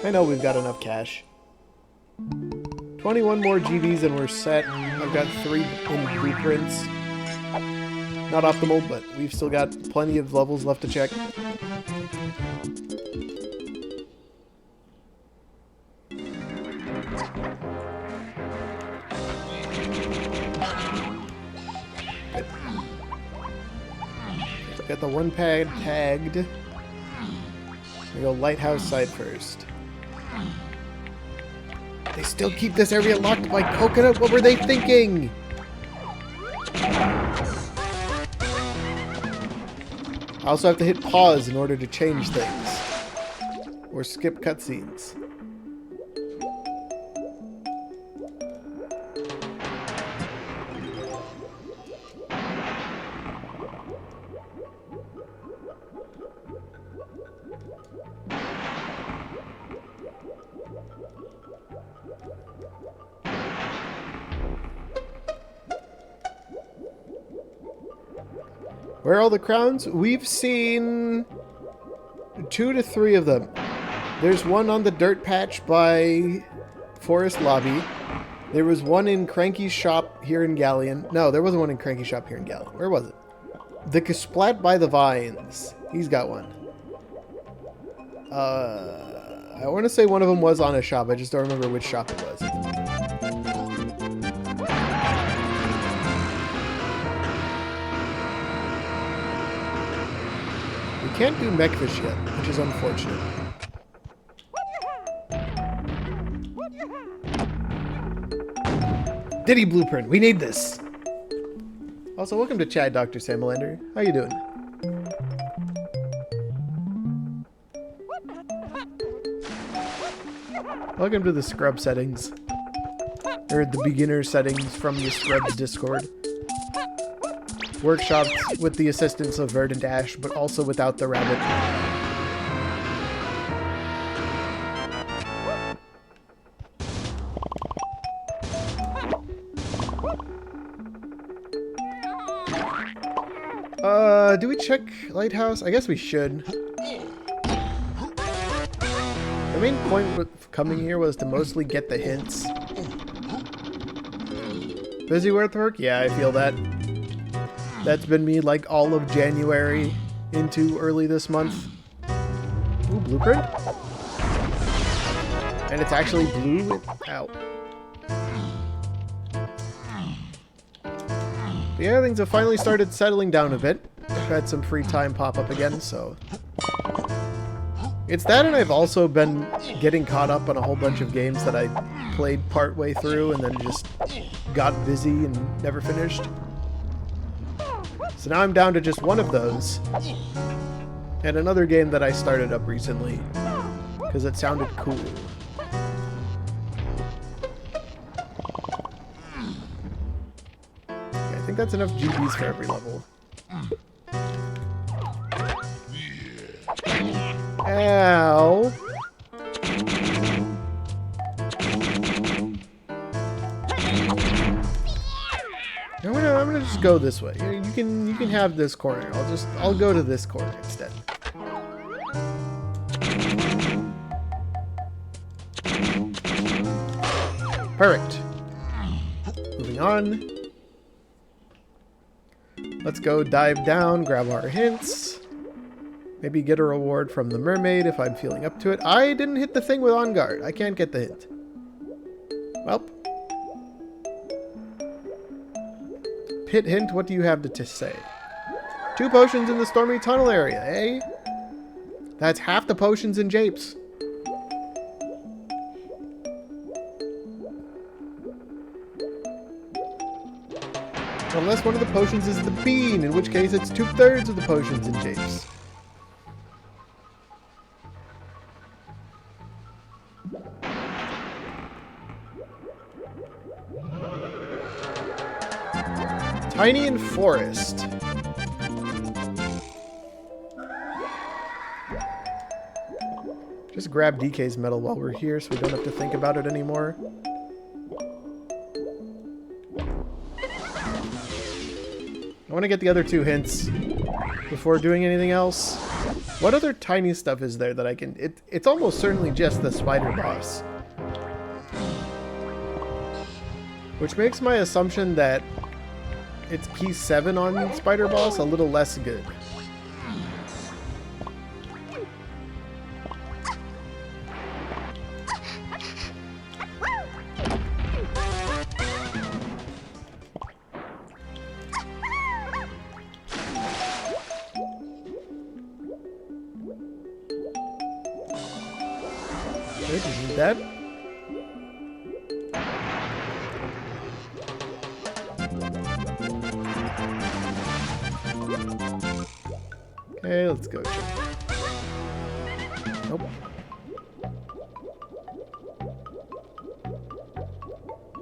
I know we've got enough cash. 21 more GBs and we're set. I've got 3 in blueprints. Not optimal, but we've still got plenty of levels left to check. Got the 1 pad tagged. We go lighthouse side first. They still keep this area locked by Coconut? What were they thinking? I also have to hit pause in order to change things. Or skip cutscenes. Where are all the crowns? We've seen 2 to 3 of them. There's one on the dirt patch by Forest Lobby. There was one in Cranky's shop here in Galleon. No, there wasn't one in Cranky's shop here in Galleon. Where was it? The Kasplat by the Vines. He's got one. I want to say one of them was on a shop. I just don't remember which shop it was. Can't do Mechfish yet, which is unfortunate. Diddy Blueprint, we need this! Also, welcome to Chad, Dr. Samalander. How you doing? Welcome to the Scrub settings. Or the beginner settings from the Scrubs Discord. Workshopped with the assistance of Verdant Ash, but also without the rabbit. Do we check Lighthouse? I guess we should. The main point with coming here was to mostly get the hints. Busy with work? Yeah, I feel that. That's been me like all of January into early this month. Ooh, blueprint? And it's actually blue? Ow. But yeah, things have finally started settling down a bit. I've had some free time pop up again, so... It's that, and I've also been getting caught up on a whole bunch of games that I played part way through and then just got busy and never finished. So now I'm down to just one of those. And another game that I started up recently. Because it sounded cool. Okay, I think that's enough GBs for every level. Ow! I'm gonna just go this way. You can have this corner. I'll go to this corner instead. Perfect. Moving on. Let's go dive down, grab our hints. Maybe get a reward from the mermaid if I'm feeling up to it. I didn't hit the thing with On Guard. I can't get the hint. Well. Pit hint, what do you have to say? 2 potions in the stormy tunnel area, eh? That's half the potions in Japes. Unless one of the potions is the bean, in which case it's 2/3 of the potions in Japes. Tiny and Forest. Just grab DK's medal while we're here so we don't have to think about it anymore. I want to get the other 2 hints before doing anything else. What other tiny stuff is there that I can... It's almost certainly just the spider boss. Which makes my assumption that it's P7 on spider boss a little less good. Good, you need that. Okay, let's go check. Nope.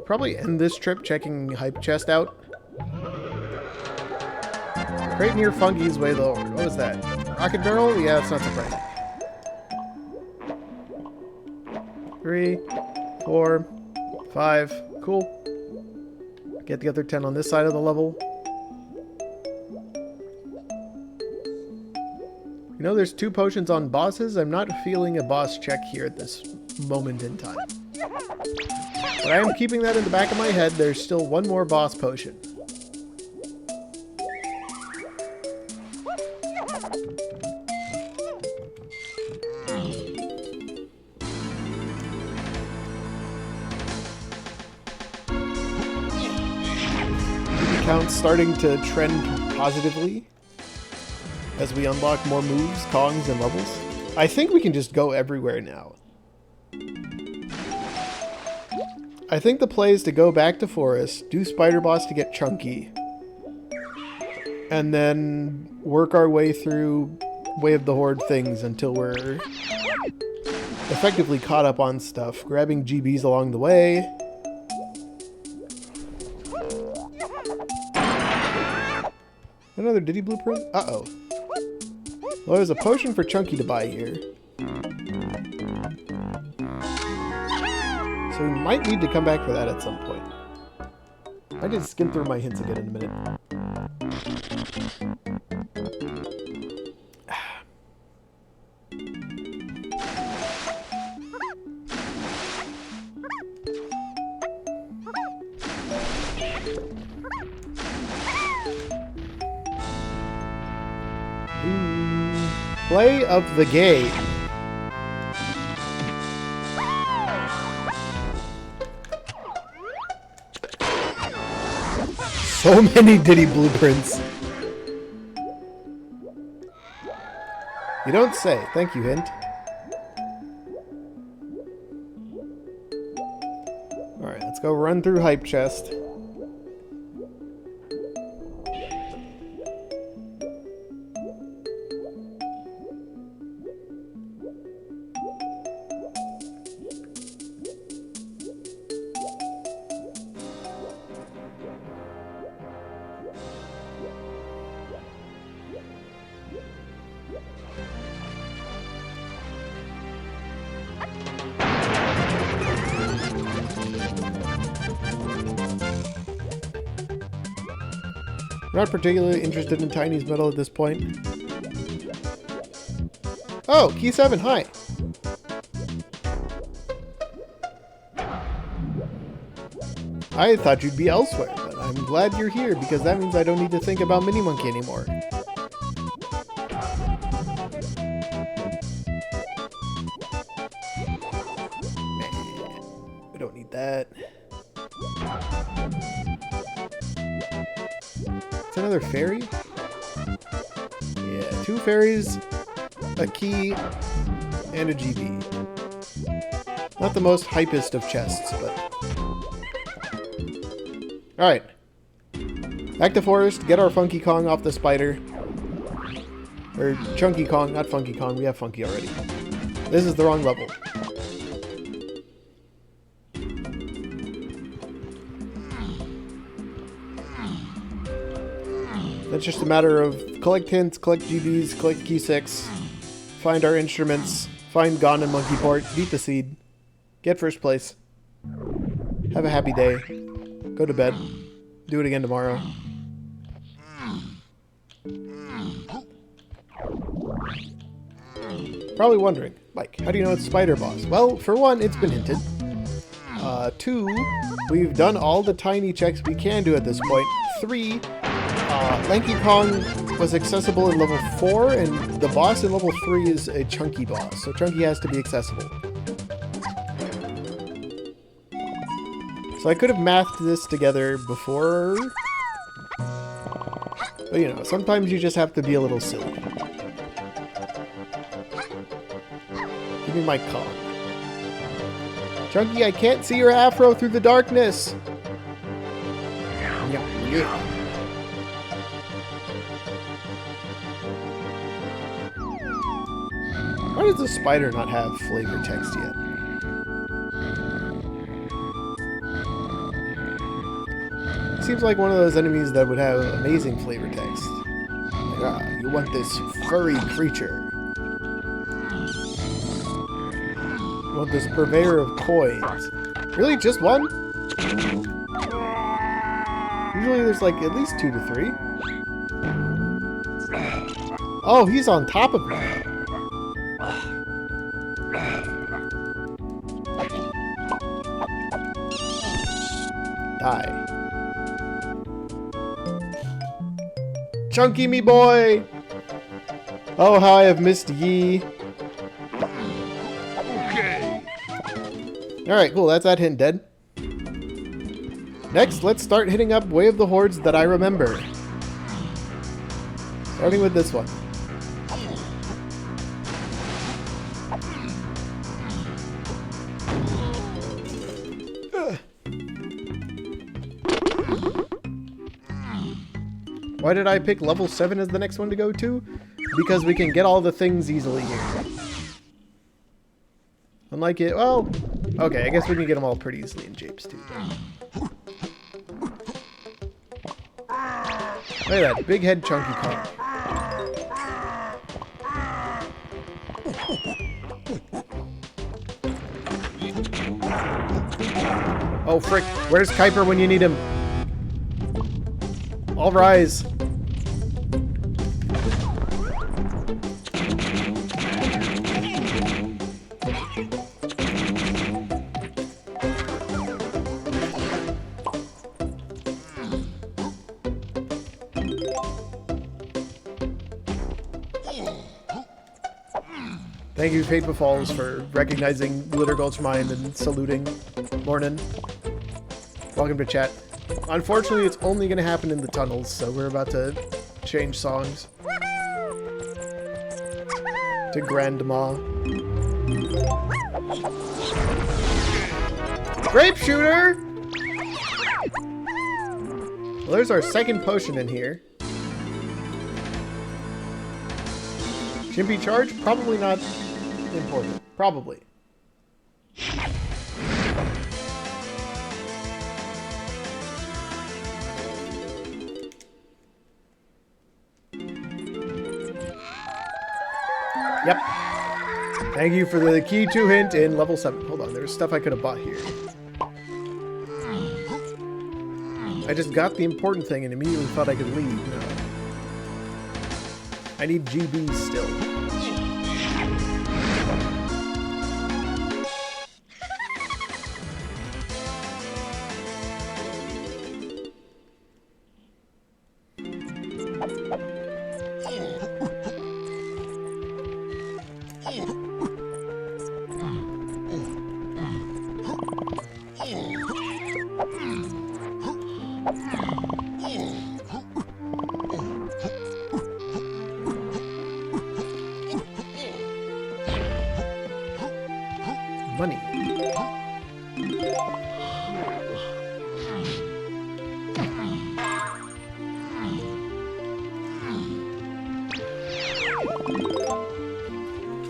Probably end this trip checking Hype Chest out. Crate near Funky's way lower. What was that? Rocket barrel? Yeah, that's not surprising. 3, 4, 5. Cool. Get the other 10 on this side of the level. You know, there's 2 potions on bosses. I'm not feeling a boss check here at this moment in time. But I am keeping that in the back of my head. There's still 1 more boss potion. Count's starting to trend positively as we unlock more moves, Kongs, and levels. I think we can just go everywhere now. I think the play is to go back to Forest, do Spider Boss to get chunky, and then work our way through Way of the Horde things until we're effectively caught up on stuff, grabbing GBs along the way. Another Diddy blueprint? Uh-oh. Well, there's a potion for Chunky to buy here. So we might need to come back for that at some point. I did skim through my hints again in a minute. Play of the game. So many Diddy blueprints. You don't say. Thank you, hint. Alright, let's go run through Hype Chest. I'm not particularly interested in Tiny's medal at this point. Oh, Key 7, hi! I thought you'd be elsewhere, but I'm glad you're here because that means I don't need to think about Mini Monkey anymore. We don't need that. It's another fairy? Yeah, 2 fairies, a key, and a GB. Not the most hypest of chests, but... Alright. Back to forest, get our Funky Kong off the spider. Or Chunky Kong, not Funky Kong, we have Funky already. This is the wrong level. That's just a matter of collect hints, collect GBs, collect key 6, find our instruments, find Gon and Monkey Port, beat the seed, get first place, have a happy day, go to bed, do it again tomorrow. Probably wondering, Mike, how do you know it's Spider Boss? Well, for one, it's been hinted. 2, we've done all the tiny checks we can do at this point. 3, Lanky Kong was accessible in level 4, and the boss in level 3 is a Chunky boss, so Chunky has to be accessible. So I could have mathed this together before, but you know, sometimes you just have to be a little silly. Give me my Kong. Chunky, I can't see your afro through the darkness! Yeah. Why does the spider not have flavor text yet? Seems like one of those enemies that would have amazing flavor text. Like, ah, you want this furry creature. You want this purveyor of coins. Really? Just one? Usually there's like at least 2 to 3. Oh, he's on top of me. Die. Chunky me boy! Oh, how I have missed ye. Okay. Alright, cool, that's that hint dead. Next, let's start hitting up Way of the Hordes that I remember. Starting with this one. Why did I pick level 7 as the next one to go to? Because we can get all the things easily here. Unlike it, well, okay, I guess we can get them all pretty easily in Japes too. Look at that, big head Chunky Kong. Oh frick, where's Kuiper when you need him? All rise. Thank you, Fate Befalls, for recognizing Glitter Gulch Mine and saluting. Morning. Welcome to chat. Unfortunately, it's only going to happen in the tunnels, so we're about to change songs to Grandma. Grape Shooter! Well, there's our second potion in here. Chimpy Charge? Probably not important. Probably. Yep. Thank you for the key 2 hint in level 7. Hold on, there's stuff I could have bought here. I just got the important thing and immediately thought I could leave. No. I need GBs still. Money.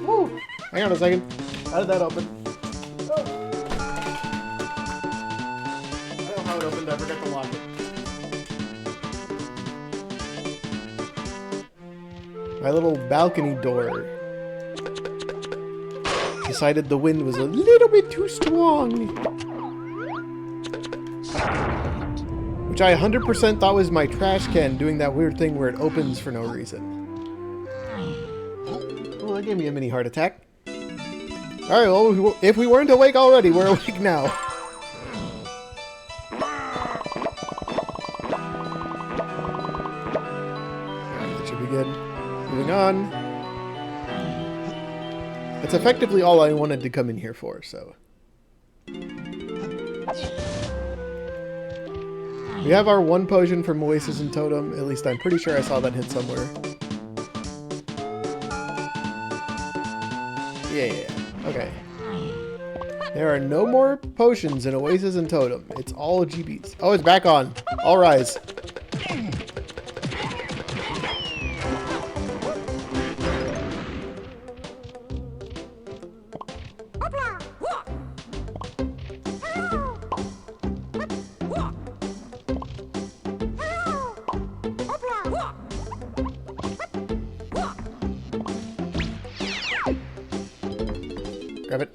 Woo! Hang on a second. How did that open? Oh. I don't know how it opened. I forgot to lock it. My little balcony door decided the wind was a little bit too strong. Which I 100% thought was my trash can doing that weird thing where it opens for no reason. Well, that gave me a mini heart attack. Alright, well, if we weren't awake already, we're awake now. Alright, that should be good. Moving on. That's effectively all I wanted to come in here for, so. We have our one potion from Oasis and Totem. At least I'm pretty sure I saw that hit somewhere. Yeah. Okay. There are no more potions in Oasis and Totem. It's all GBs. Oh, it's back on. All rise. Grab it.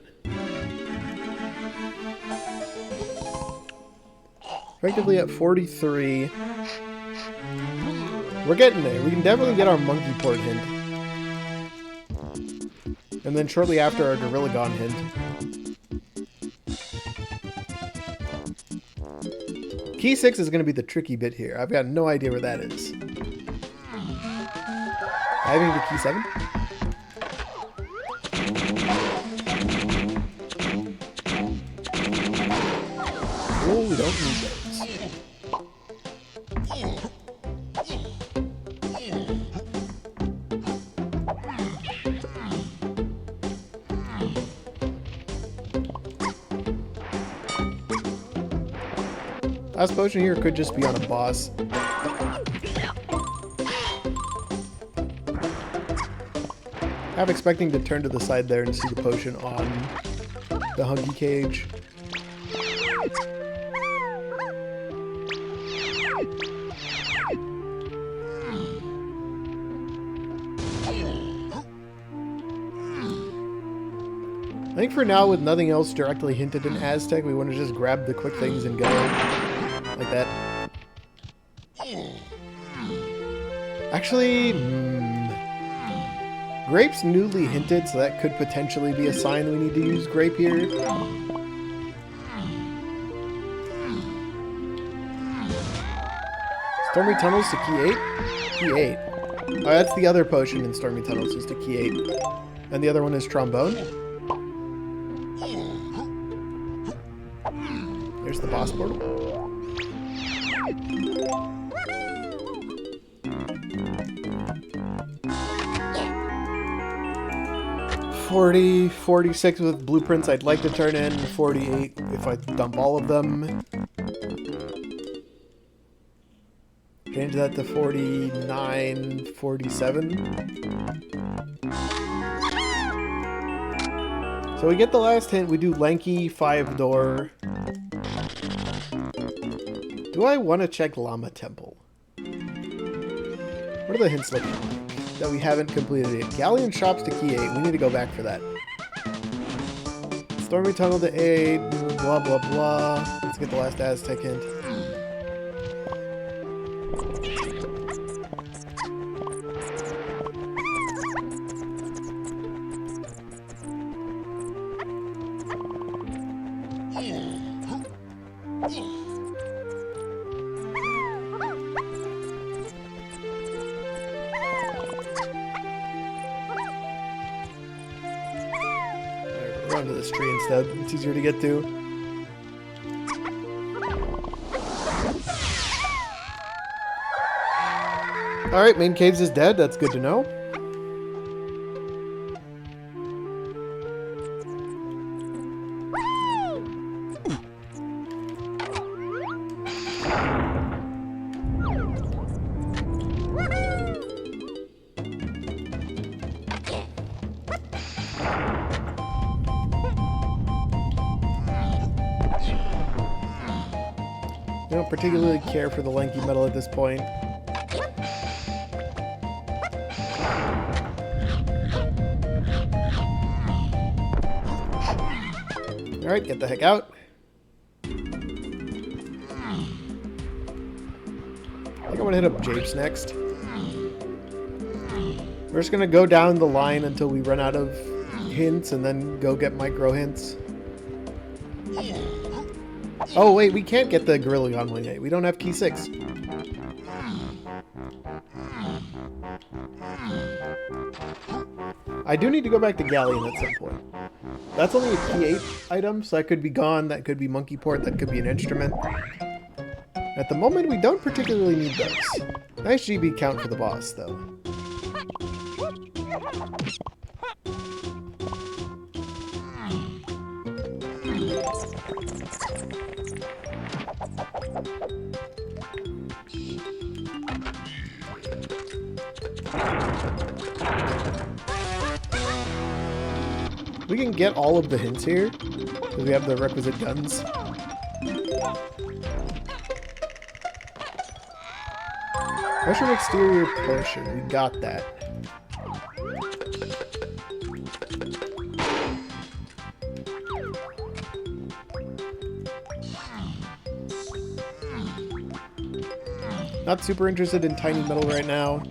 Effectively at 43. We're getting there. We can definitely get our monkey port hint. And then shortly after our Gorilla Gone hint. Key 6 is going to be the tricky bit here. I've got no idea where that is. Diving to Key 7? Oh, we don't need those. Last potion here could just be on a boss. I'm expecting to turn to the side there and see the potion on the Huggy Cage. I think for now, with nothing else directly hinted in Aztec, we want to just grab the quick things and go. Like that. Actually, Grape's newly hinted, so that could potentially be a sign we need to use Grape here. Stormy Tunnels to Key 8? Key 8. Oh, that's the other potion in Stormy Tunnels, is to Key 8. And the other one is Trombone. There's the boss portal. 40, 46 with blueprints I'd like to turn in, 48 if I dump all of them. Change that to 49, 47. So we get the last hint, we do Lanky 5-door. Do I want to check Llama Temple? What are the hints looking like? That we haven't completed yet. Galleon Shops to Key 8. We need to go back for that. Stormy Tunnel to 8. Blah, blah, blah. Let's get the last Aztec hint. Go into this tree instead. It's easier to get to. Alright, main caves is dead. That's good to know. I don't particularly care for the lanky metal at this point. Alright, get the heck out. I think I'm gonna hit up Japes next. We're just gonna go down the line until we run out of hints and then go get micro hints. Oh wait, we can't get the Gorilla Gun yet. We don't have key 6. I do need to go back to Galleon at some point. That's only a key 8 item, so that could be gone, that could be monkey port, that could be an instrument. At the moment, we don't particularly need those. Nice GB count for the boss, though. We can get all of the hints here, because we have the requisite guns. Mushroom exterior potion, we got that. Not super interested in tiny metal right now.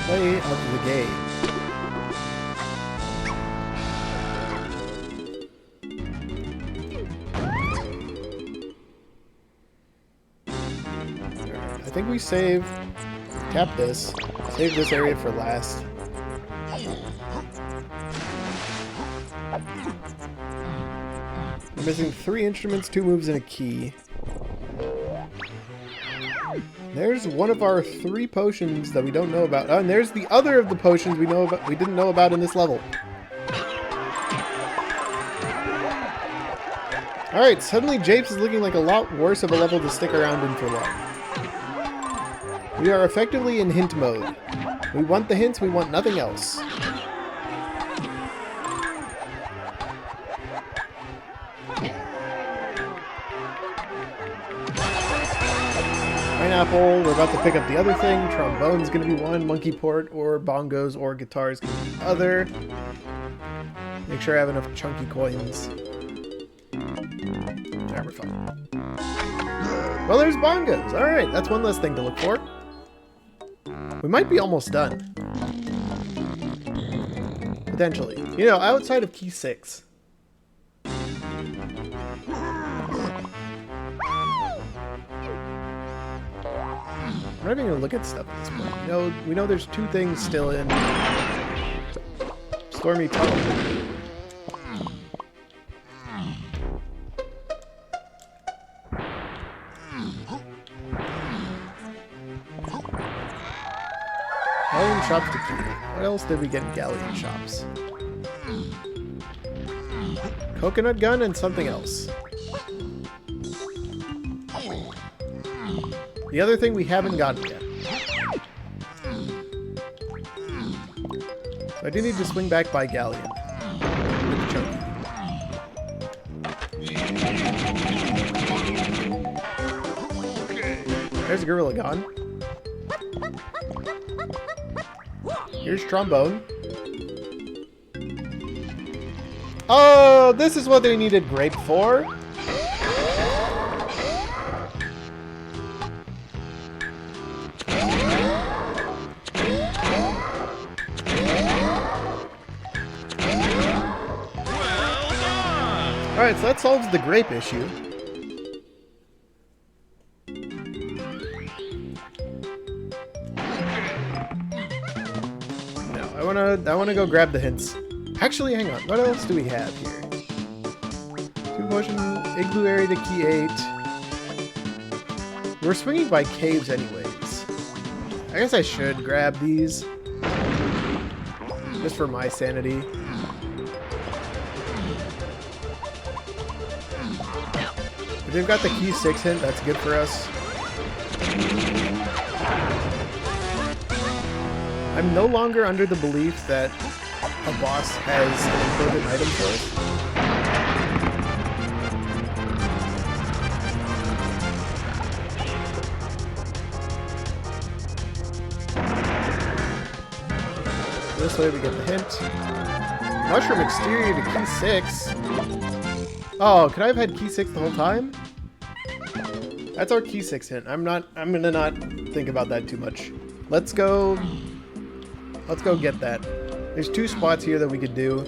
Play of the game. I think we save, tap this, save this area for last. We're missing 3 instruments, 2 moves, and a key. There's one of our 3 potions that we don't know about. Oh, and there's the other of the potions we didn't know about in this level. Alright, suddenly Japes is looking like a lot worse of a level to stick around in for long. We are effectively in hint mode. We want the hints, we want nothing else. Pineapple, we're about to pick up the other thing. Trombone's gonna be one, monkey port, or bongos, or guitars gonna be the other. Make sure I have enough chunky coins. There, we're fine. Well, there's bongos. Alright, that's one less thing to look for. We might be almost done. Potentially. You know, outside of key 6. We're not even gonna look at stuff at this point. We know there's 2 things still in Stormy Tunnel. Galleon shops to key. What else did we get in Galleon shops? Coconut gun and something else. The other thing we haven't gotten yet. So I do need to swing back by Galleon. Choke. There's Gorilla gone. Here's Trombone. Oh, this is what they needed Grape for. Alright, so that solves the grape issue. No, I wanna go grab the hints. Actually, hang on. What else do we have here? 2 potion, igloo area to key 8. We're swinging by caves anyways. I guess I should grab these. Just for my sanity. If they've got the key 6 hint, that's good for us. I'm no longer under the belief that a boss has an important item for us. This way we get the hint. Mushroom exterior to key 6. Oh, could I have had key 6 the whole time? That's our key 6 hint. I'm gonna not think about that too much. Let's go get that. There's 2 spots here that we could do.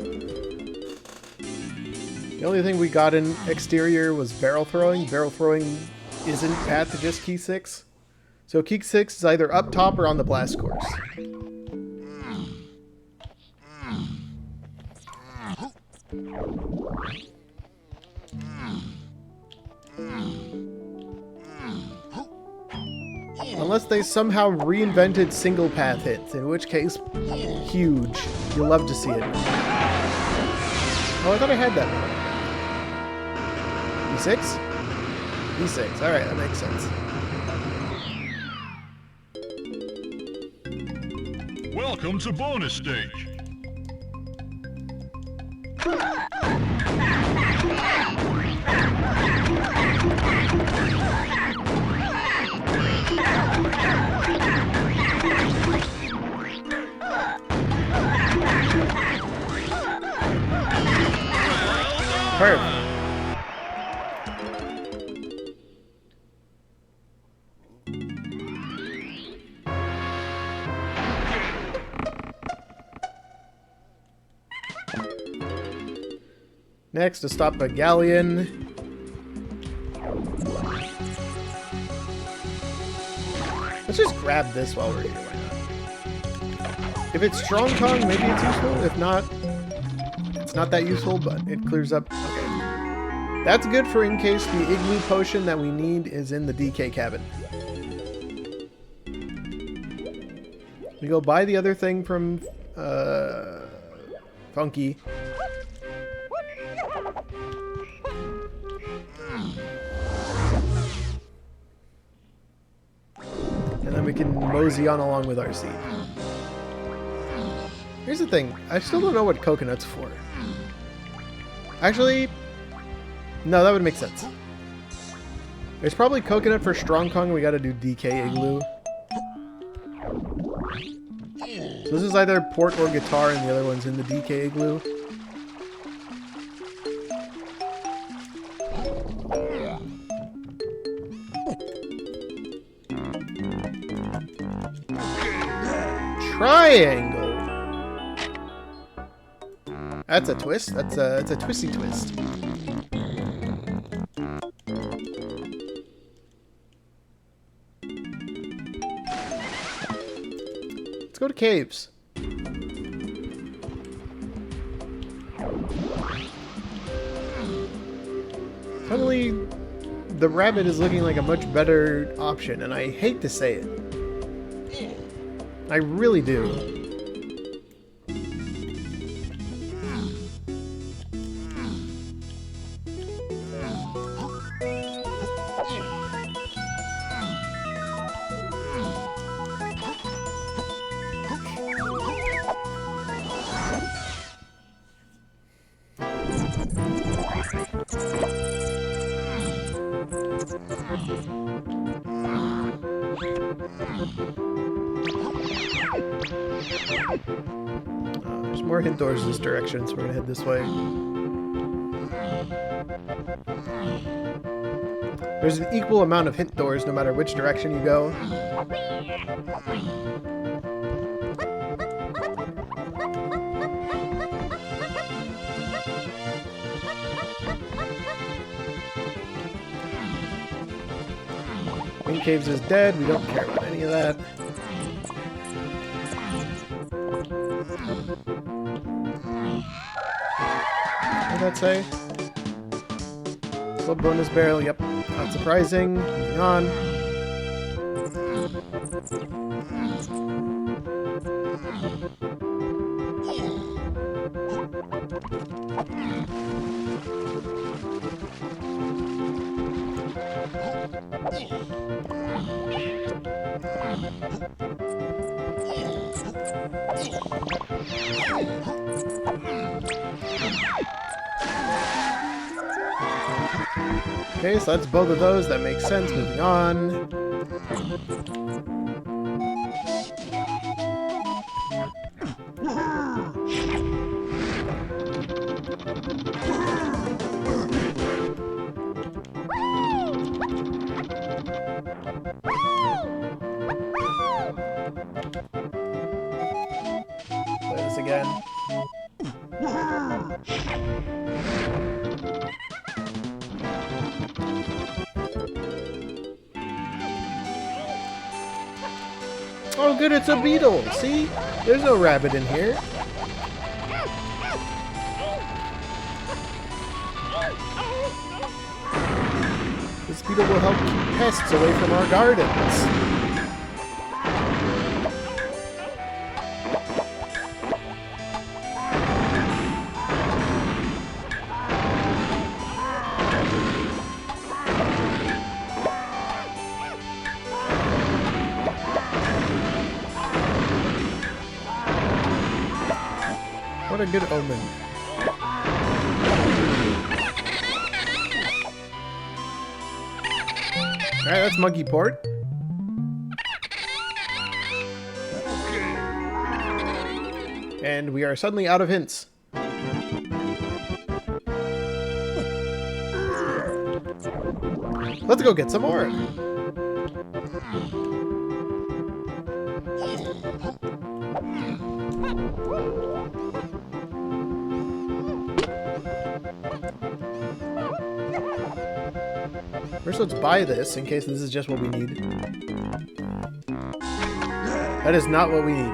The only thing we got in exterior was barrel throwing. Barrel throwing isn't path to just key 6. So key 6 is either up top or on the blast course. Unless they somehow reinvented single path hits, in which case, huge. You'll love to see it. Oh, I thought I had that one. E6? E6. Alright, that makes sense. Welcome to bonus stage. Perfect. Next, to stop a galleon. Let's just grab this while we're here. Why not? If it's Strong Tongue, maybe it's useful. If not, it's not that useful, but it clears up. Okay. That's good for in case the igloo potion that we need is in the DK cabin. We go buy the other thing from Funky. And then we can mosey on along with our seed. Here's the thing. I still don't know what coconut's for. Actually, no, that would make sense. There's probably coconut for Strong Kong. We gotta do DK Igloo. So this is either port or guitar, and the other one's in the DK Igloo. Triangle. That's a twist. That's a twisty twist. Let's go to caves. Suddenly, the rabbit is looking like a much better option, and I hate to say it. I really do. There's more hint doors this direction, so we're gonna head this way. There's an equal amount of hint doors no matter which direction you go. Wind Caves is dead, we don't care about any of that. What did that say? Club bonus barrel, yep. Not surprising. Moving on. Okay, so that's both of those. That makes sense. Moving on. Play this again. Oh good, it's a beetle! See? There's no rabbit in here. This beetle will help keep pests away from our gardens. What a good omen. Alright, that's Monkey Port. And we are suddenly out of hints. Let's go get some more. First, let's buy this in case this is just what we need. That is not what we need.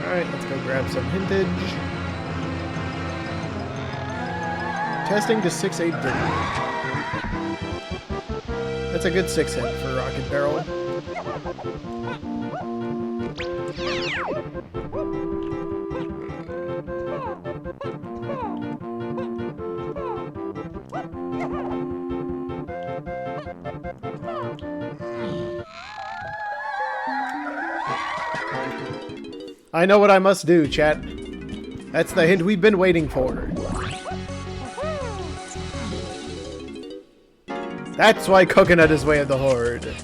Alright, let's go grab some hintage. Testing to 6-8 Diddy. That's a good 6 hit for Rocket Barrel. I know what I must do, chat. That's the hint we've been waiting for. That's why Coconut is way of the Horde.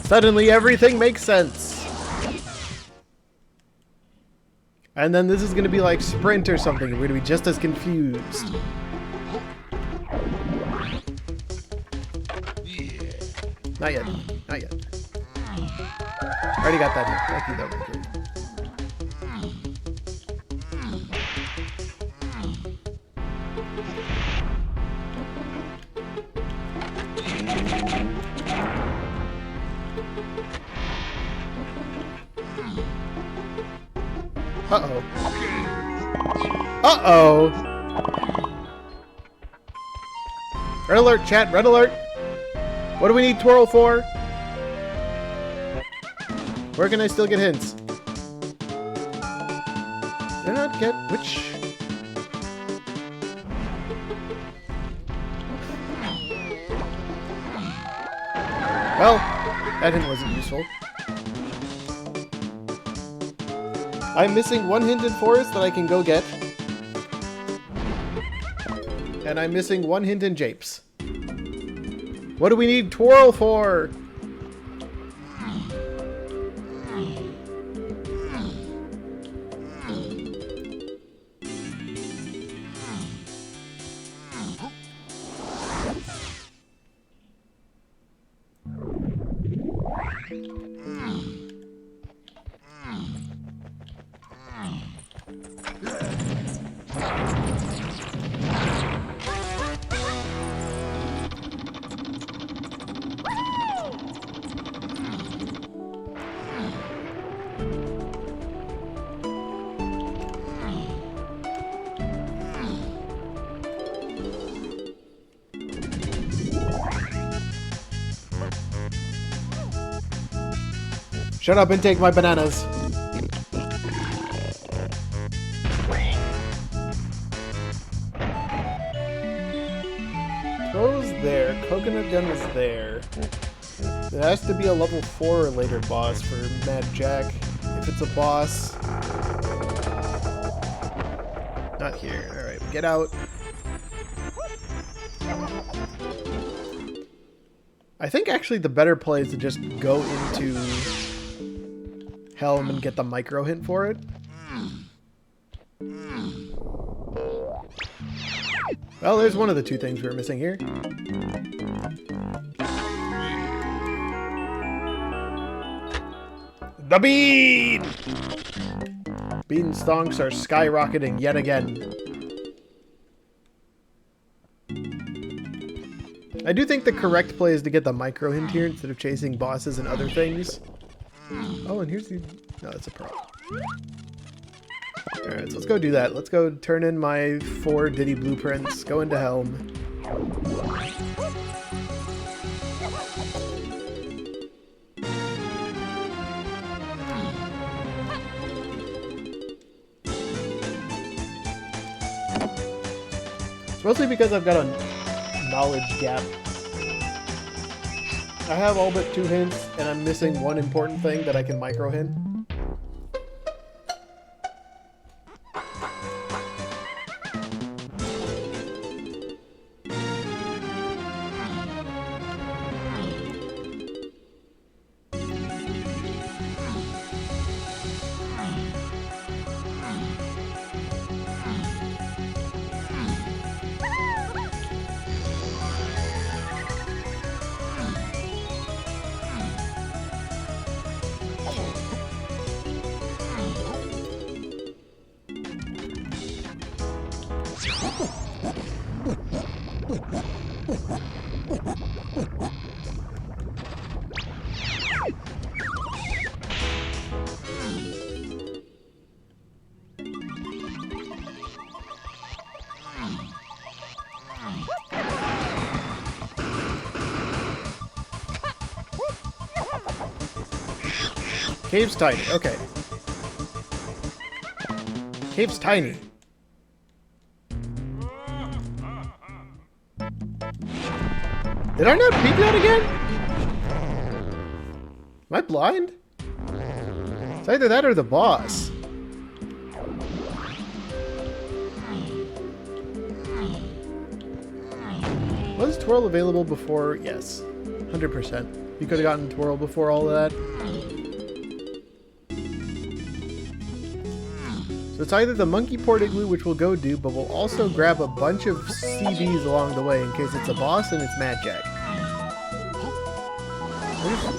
Suddenly everything makes sense. And then this is gonna be like Sprint or something, and we're gonna be just as confused. Not yet. Not yet. Already got that hit. Thank you, though. Thank you. Uh-oh. Uh-oh! Red alert, chat, red alert! What do we need twirl for? Where can I still get hints? Did I not get which? Well, that hint wasn't useful. I'm missing one hint in forest that I can go get. And I'm missing one hint in japes. What do we need twirl for? Shut up and take my bananas. Throw's there. Coconut gun is there. It has to be a level 4 or later boss for Mad Jack. If it's a boss. Not here. Alright, get out. I think actually the better play is to just go into Helm and get the micro hint for it. Well, there's one of the two things we were missing here. The bean! Bean stonks are skyrocketing yet again. I do think the correct play is to get the micro hint here instead of chasing bosses and other things. Oh, and here's the... No, that's a pearl. Alright, so let's go do that. Let's go turn in my 4 Diddy blueprints, go into Helm. It's mostly because I've got a knowledge gap. I have all but 2 hints, and I'm missing one important thing that I can micro hint. Cave's tiny, okay. Cave's tiny. Did I not beat that again? Am I blind? It's either that or the boss. Was Twirl available before? Yes. 100%. You could have gotten Twirl before all of that. So it's either the Monkey Port Igloo, which we'll go do, but we'll also grab a bunch of CBs along the way in case it's a boss and it's Mad Jack.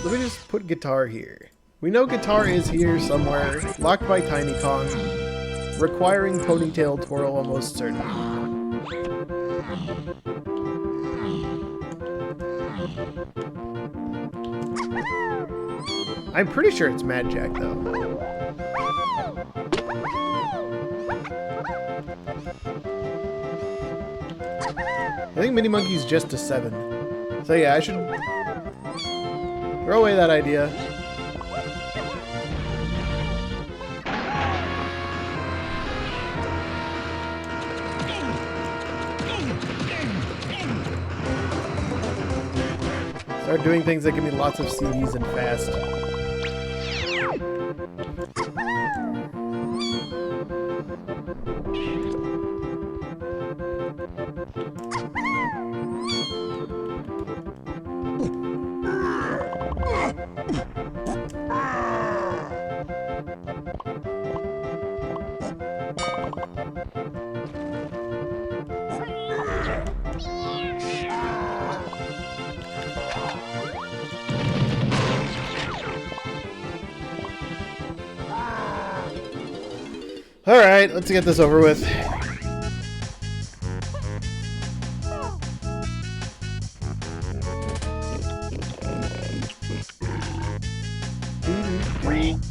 Let me just put guitar here. We know guitar is here somewhere, locked by Tiny Kong, requiring ponytail twirl almost certainly. I'm pretty sure it's Mad Jack though. I think Mini Monkey's just a 7. So yeah, I should throw away that idea. Start doing things that give me lots of CDs and fast. Alright, let's get this over with.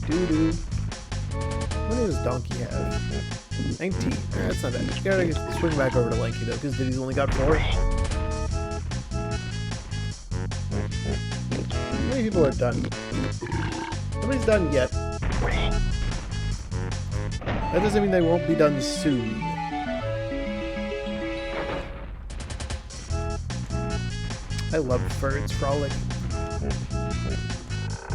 Doo-doo. What does Donkey have? 19. That's not bad. You gotta swing back over to Lanky though, because Diddy's only got 4. How many people are done? Nobody's done yet. That doesn't mean they won't be done soon. I love Fur's Frolic.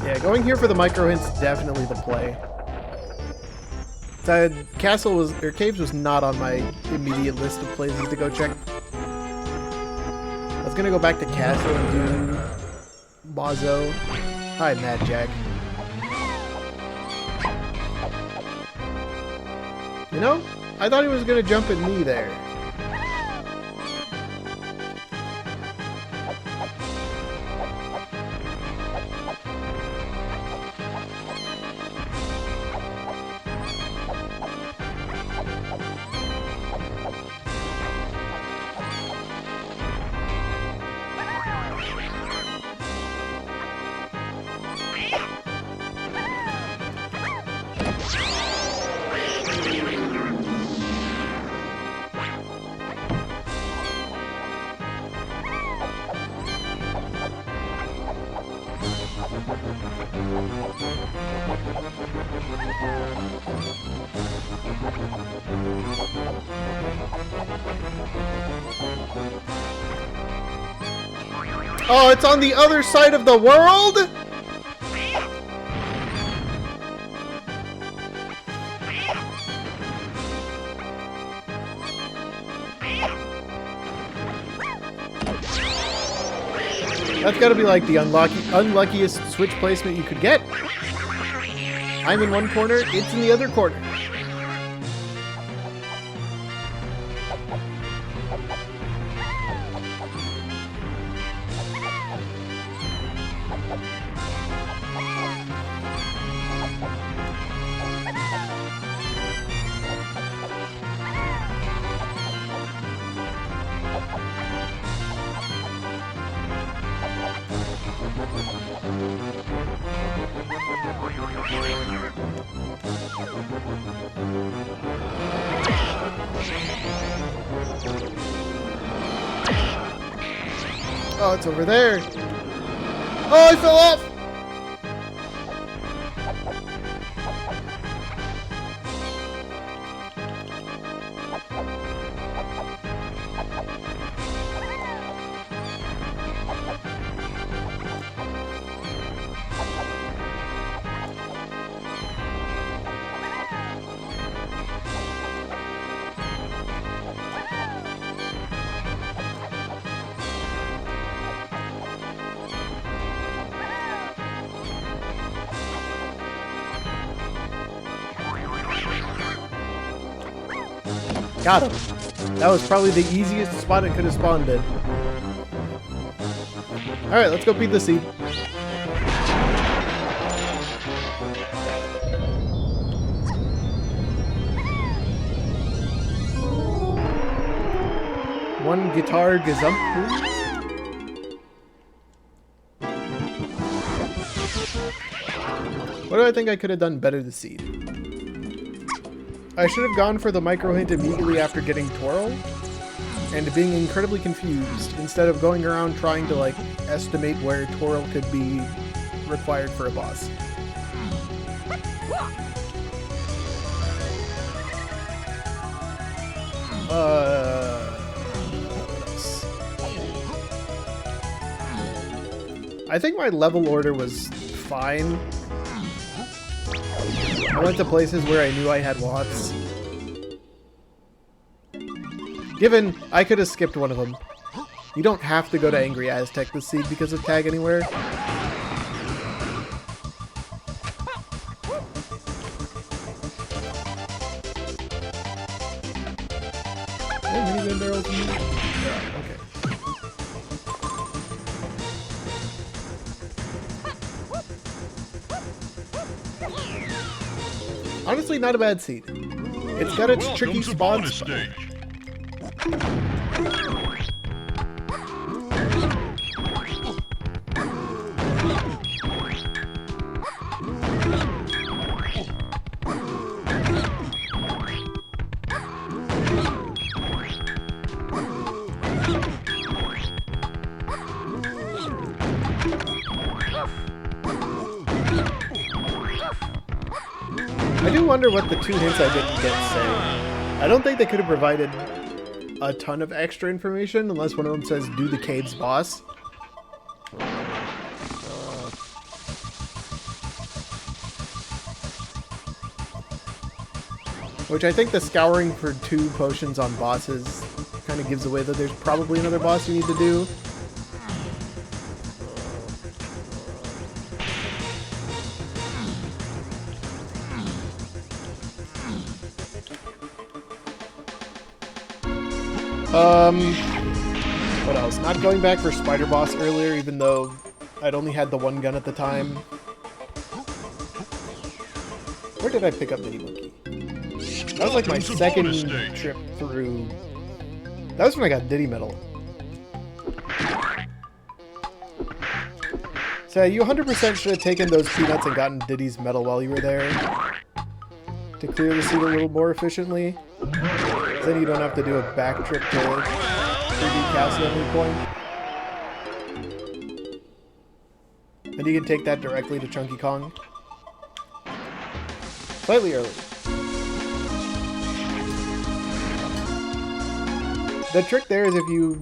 Yeah, going here for the micro hint's definitely the play. Castle was, or Caves was not on my immediate list of places to go check. I was gonna go back to Castle and do Mazo. Hi, Mad Jack. You know, I thought he was gonna jump at me there. Oh, it's on the other side of the world? That's gotta be like the unluckiest switch placement you could get. I'm in one corner, it's in the other corner. Oh, it's over there. Oh, I fell off. Got him. That was probably the easiest spot it could have spawned in. Alright, let's go beat the seed. One guitar gazump, please. What do I think I could have done better this seed? I should have gone for the micro hint immediately after getting Twirl. and being incredibly confused instead of going around trying to, like, estimate where Twirl could be required for a boss. What else? I think my level order was fine. I went to places where I knew I had lots. Given, I could have skipped one of them. You don't have to go to Angry Aztec this seed because of Tag Anywhere. Minigun barrels in here? Yeah, okay. Honestly, not a bad seed. It's got its tricky spots. I do wonder what the 2 hints I didn't get say. I don't think they could have provided a ton of extra information unless one of them says, do the cave's boss. Which I think the scouring for 2 potions on bosses kind of gives away that there's probably another boss you need to do. What else? Not going back for Spider Boss earlier, even though I'd only had the 1 gun at the time. Where did I pick up Mini Monkey? That was like my second trip through. That was when I got Diddy Medal. So you 100% should have taken those peanuts and gotten Diddy's medal while you were there. To clear the seat a little more efficiently. Then you don't have to do a back trip to 3D Castle at any point. And you can take that directly to Chunky Kong. Slightly early. The trick there is if you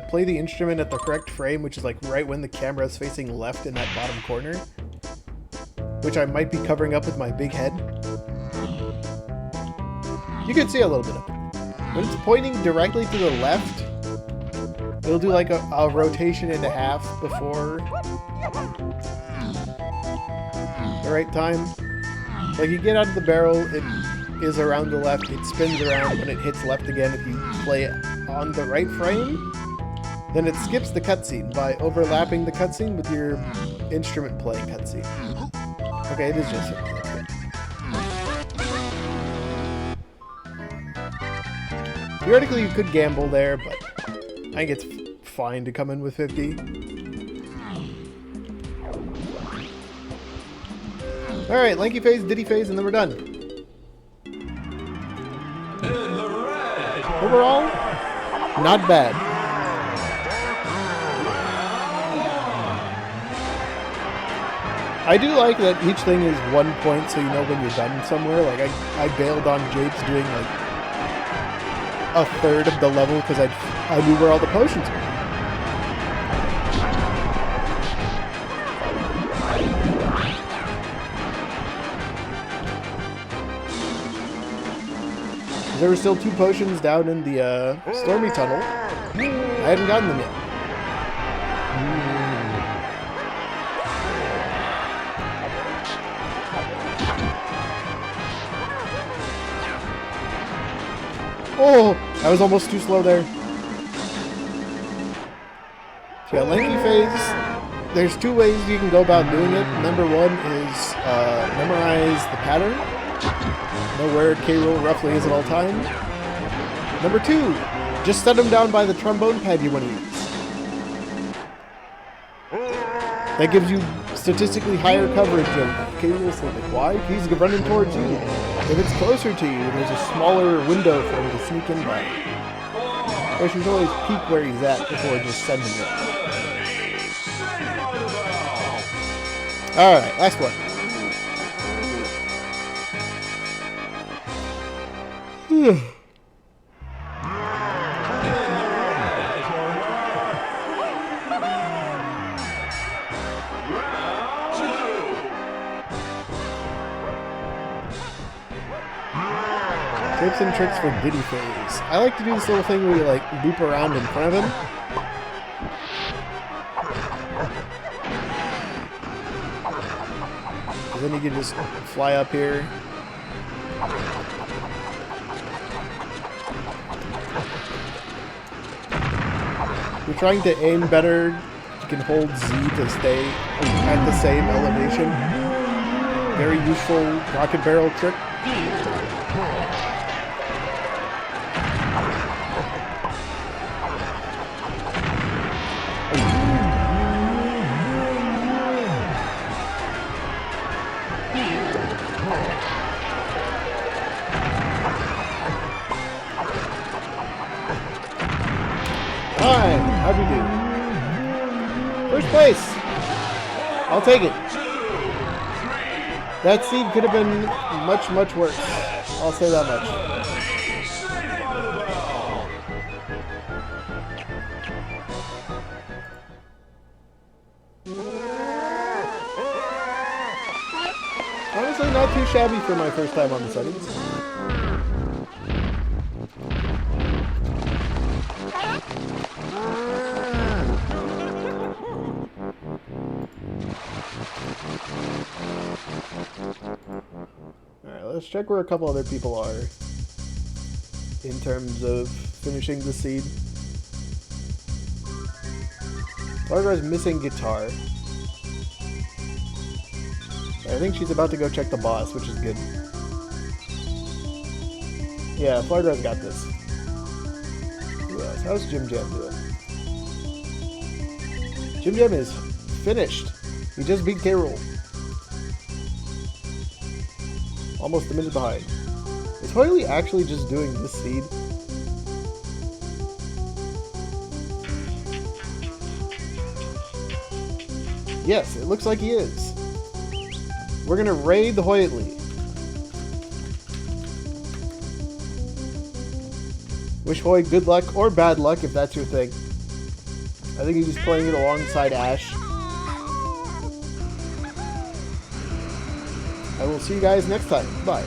play the instrument at the correct frame, which is like right when the camera is facing left in that bottom corner, which I might be covering up with my big head. You can see a little bit of it. When it's pointing directly to the left, it'll do like a rotation and a half before the right time. Like you get out of the barrel, it is around the left, it spins around when it hits left again. If you play it on the right frame, then it skips the cutscene by overlapping the cutscene with your instrument playing cutscene. Okay, it is just something. Theoretically, you could gamble there, but I think it's fine to come in with 50. Alright, Lanky phase, Diddy phase, and then we're done. Overall, not bad. I do like that each thing is 1 point so you know when you're done somewhere. Like, I bailed on Japes doing, like, a third of the level because I knew where all the potions were. There were still 2 potions down in the Stormy Tunnel. I hadn't gotten them yet. Oh, I was almost too slow there. So yeah, Lanky phase. There's 2 ways you can go about doing it. Number 1 is memorize the pattern. Know where K. Rool roughly is at all times. Number 2, just set him down by the trombone pad you want to use. That gives you statistically higher coverage of K. Rool sleeping. Why? He's running towards you. If it's closer to you, there's a smaller window for him to sneak in by. Or she should always peek where he's at before just sending it. Alright, last one. Tips and tricks for Diddy Phase. I like to do this little thing where you like loop around in front of him. And then you can just fly up here. If you're trying to aim better, you can hold Z to stay at the same elevation. Very useful rocket barrel trick. Alright, how'd we do? First place! I'll take it. That seed could have been much, much worse. I'll say that much. Honestly, not too shabby for my first time on the settings. Alright, let's check where a couple other people are in terms of finishing the seed. Barbara's missing guitar. I think she's about to go check the boss, which is good. Yeah, Flardra's got this. Who else? How's Jim Jam doing? Jim Jam is finished. He just beat K. Rool. Almost a minute behind. Is Hoyley actually just doing this seed? Yes, it looks like he is. We're gonna raid the Hoyley. Wish Hoy good luck or bad luck if that's your thing. I think he's just playing it alongside Ash. I will see you guys next time. Bye.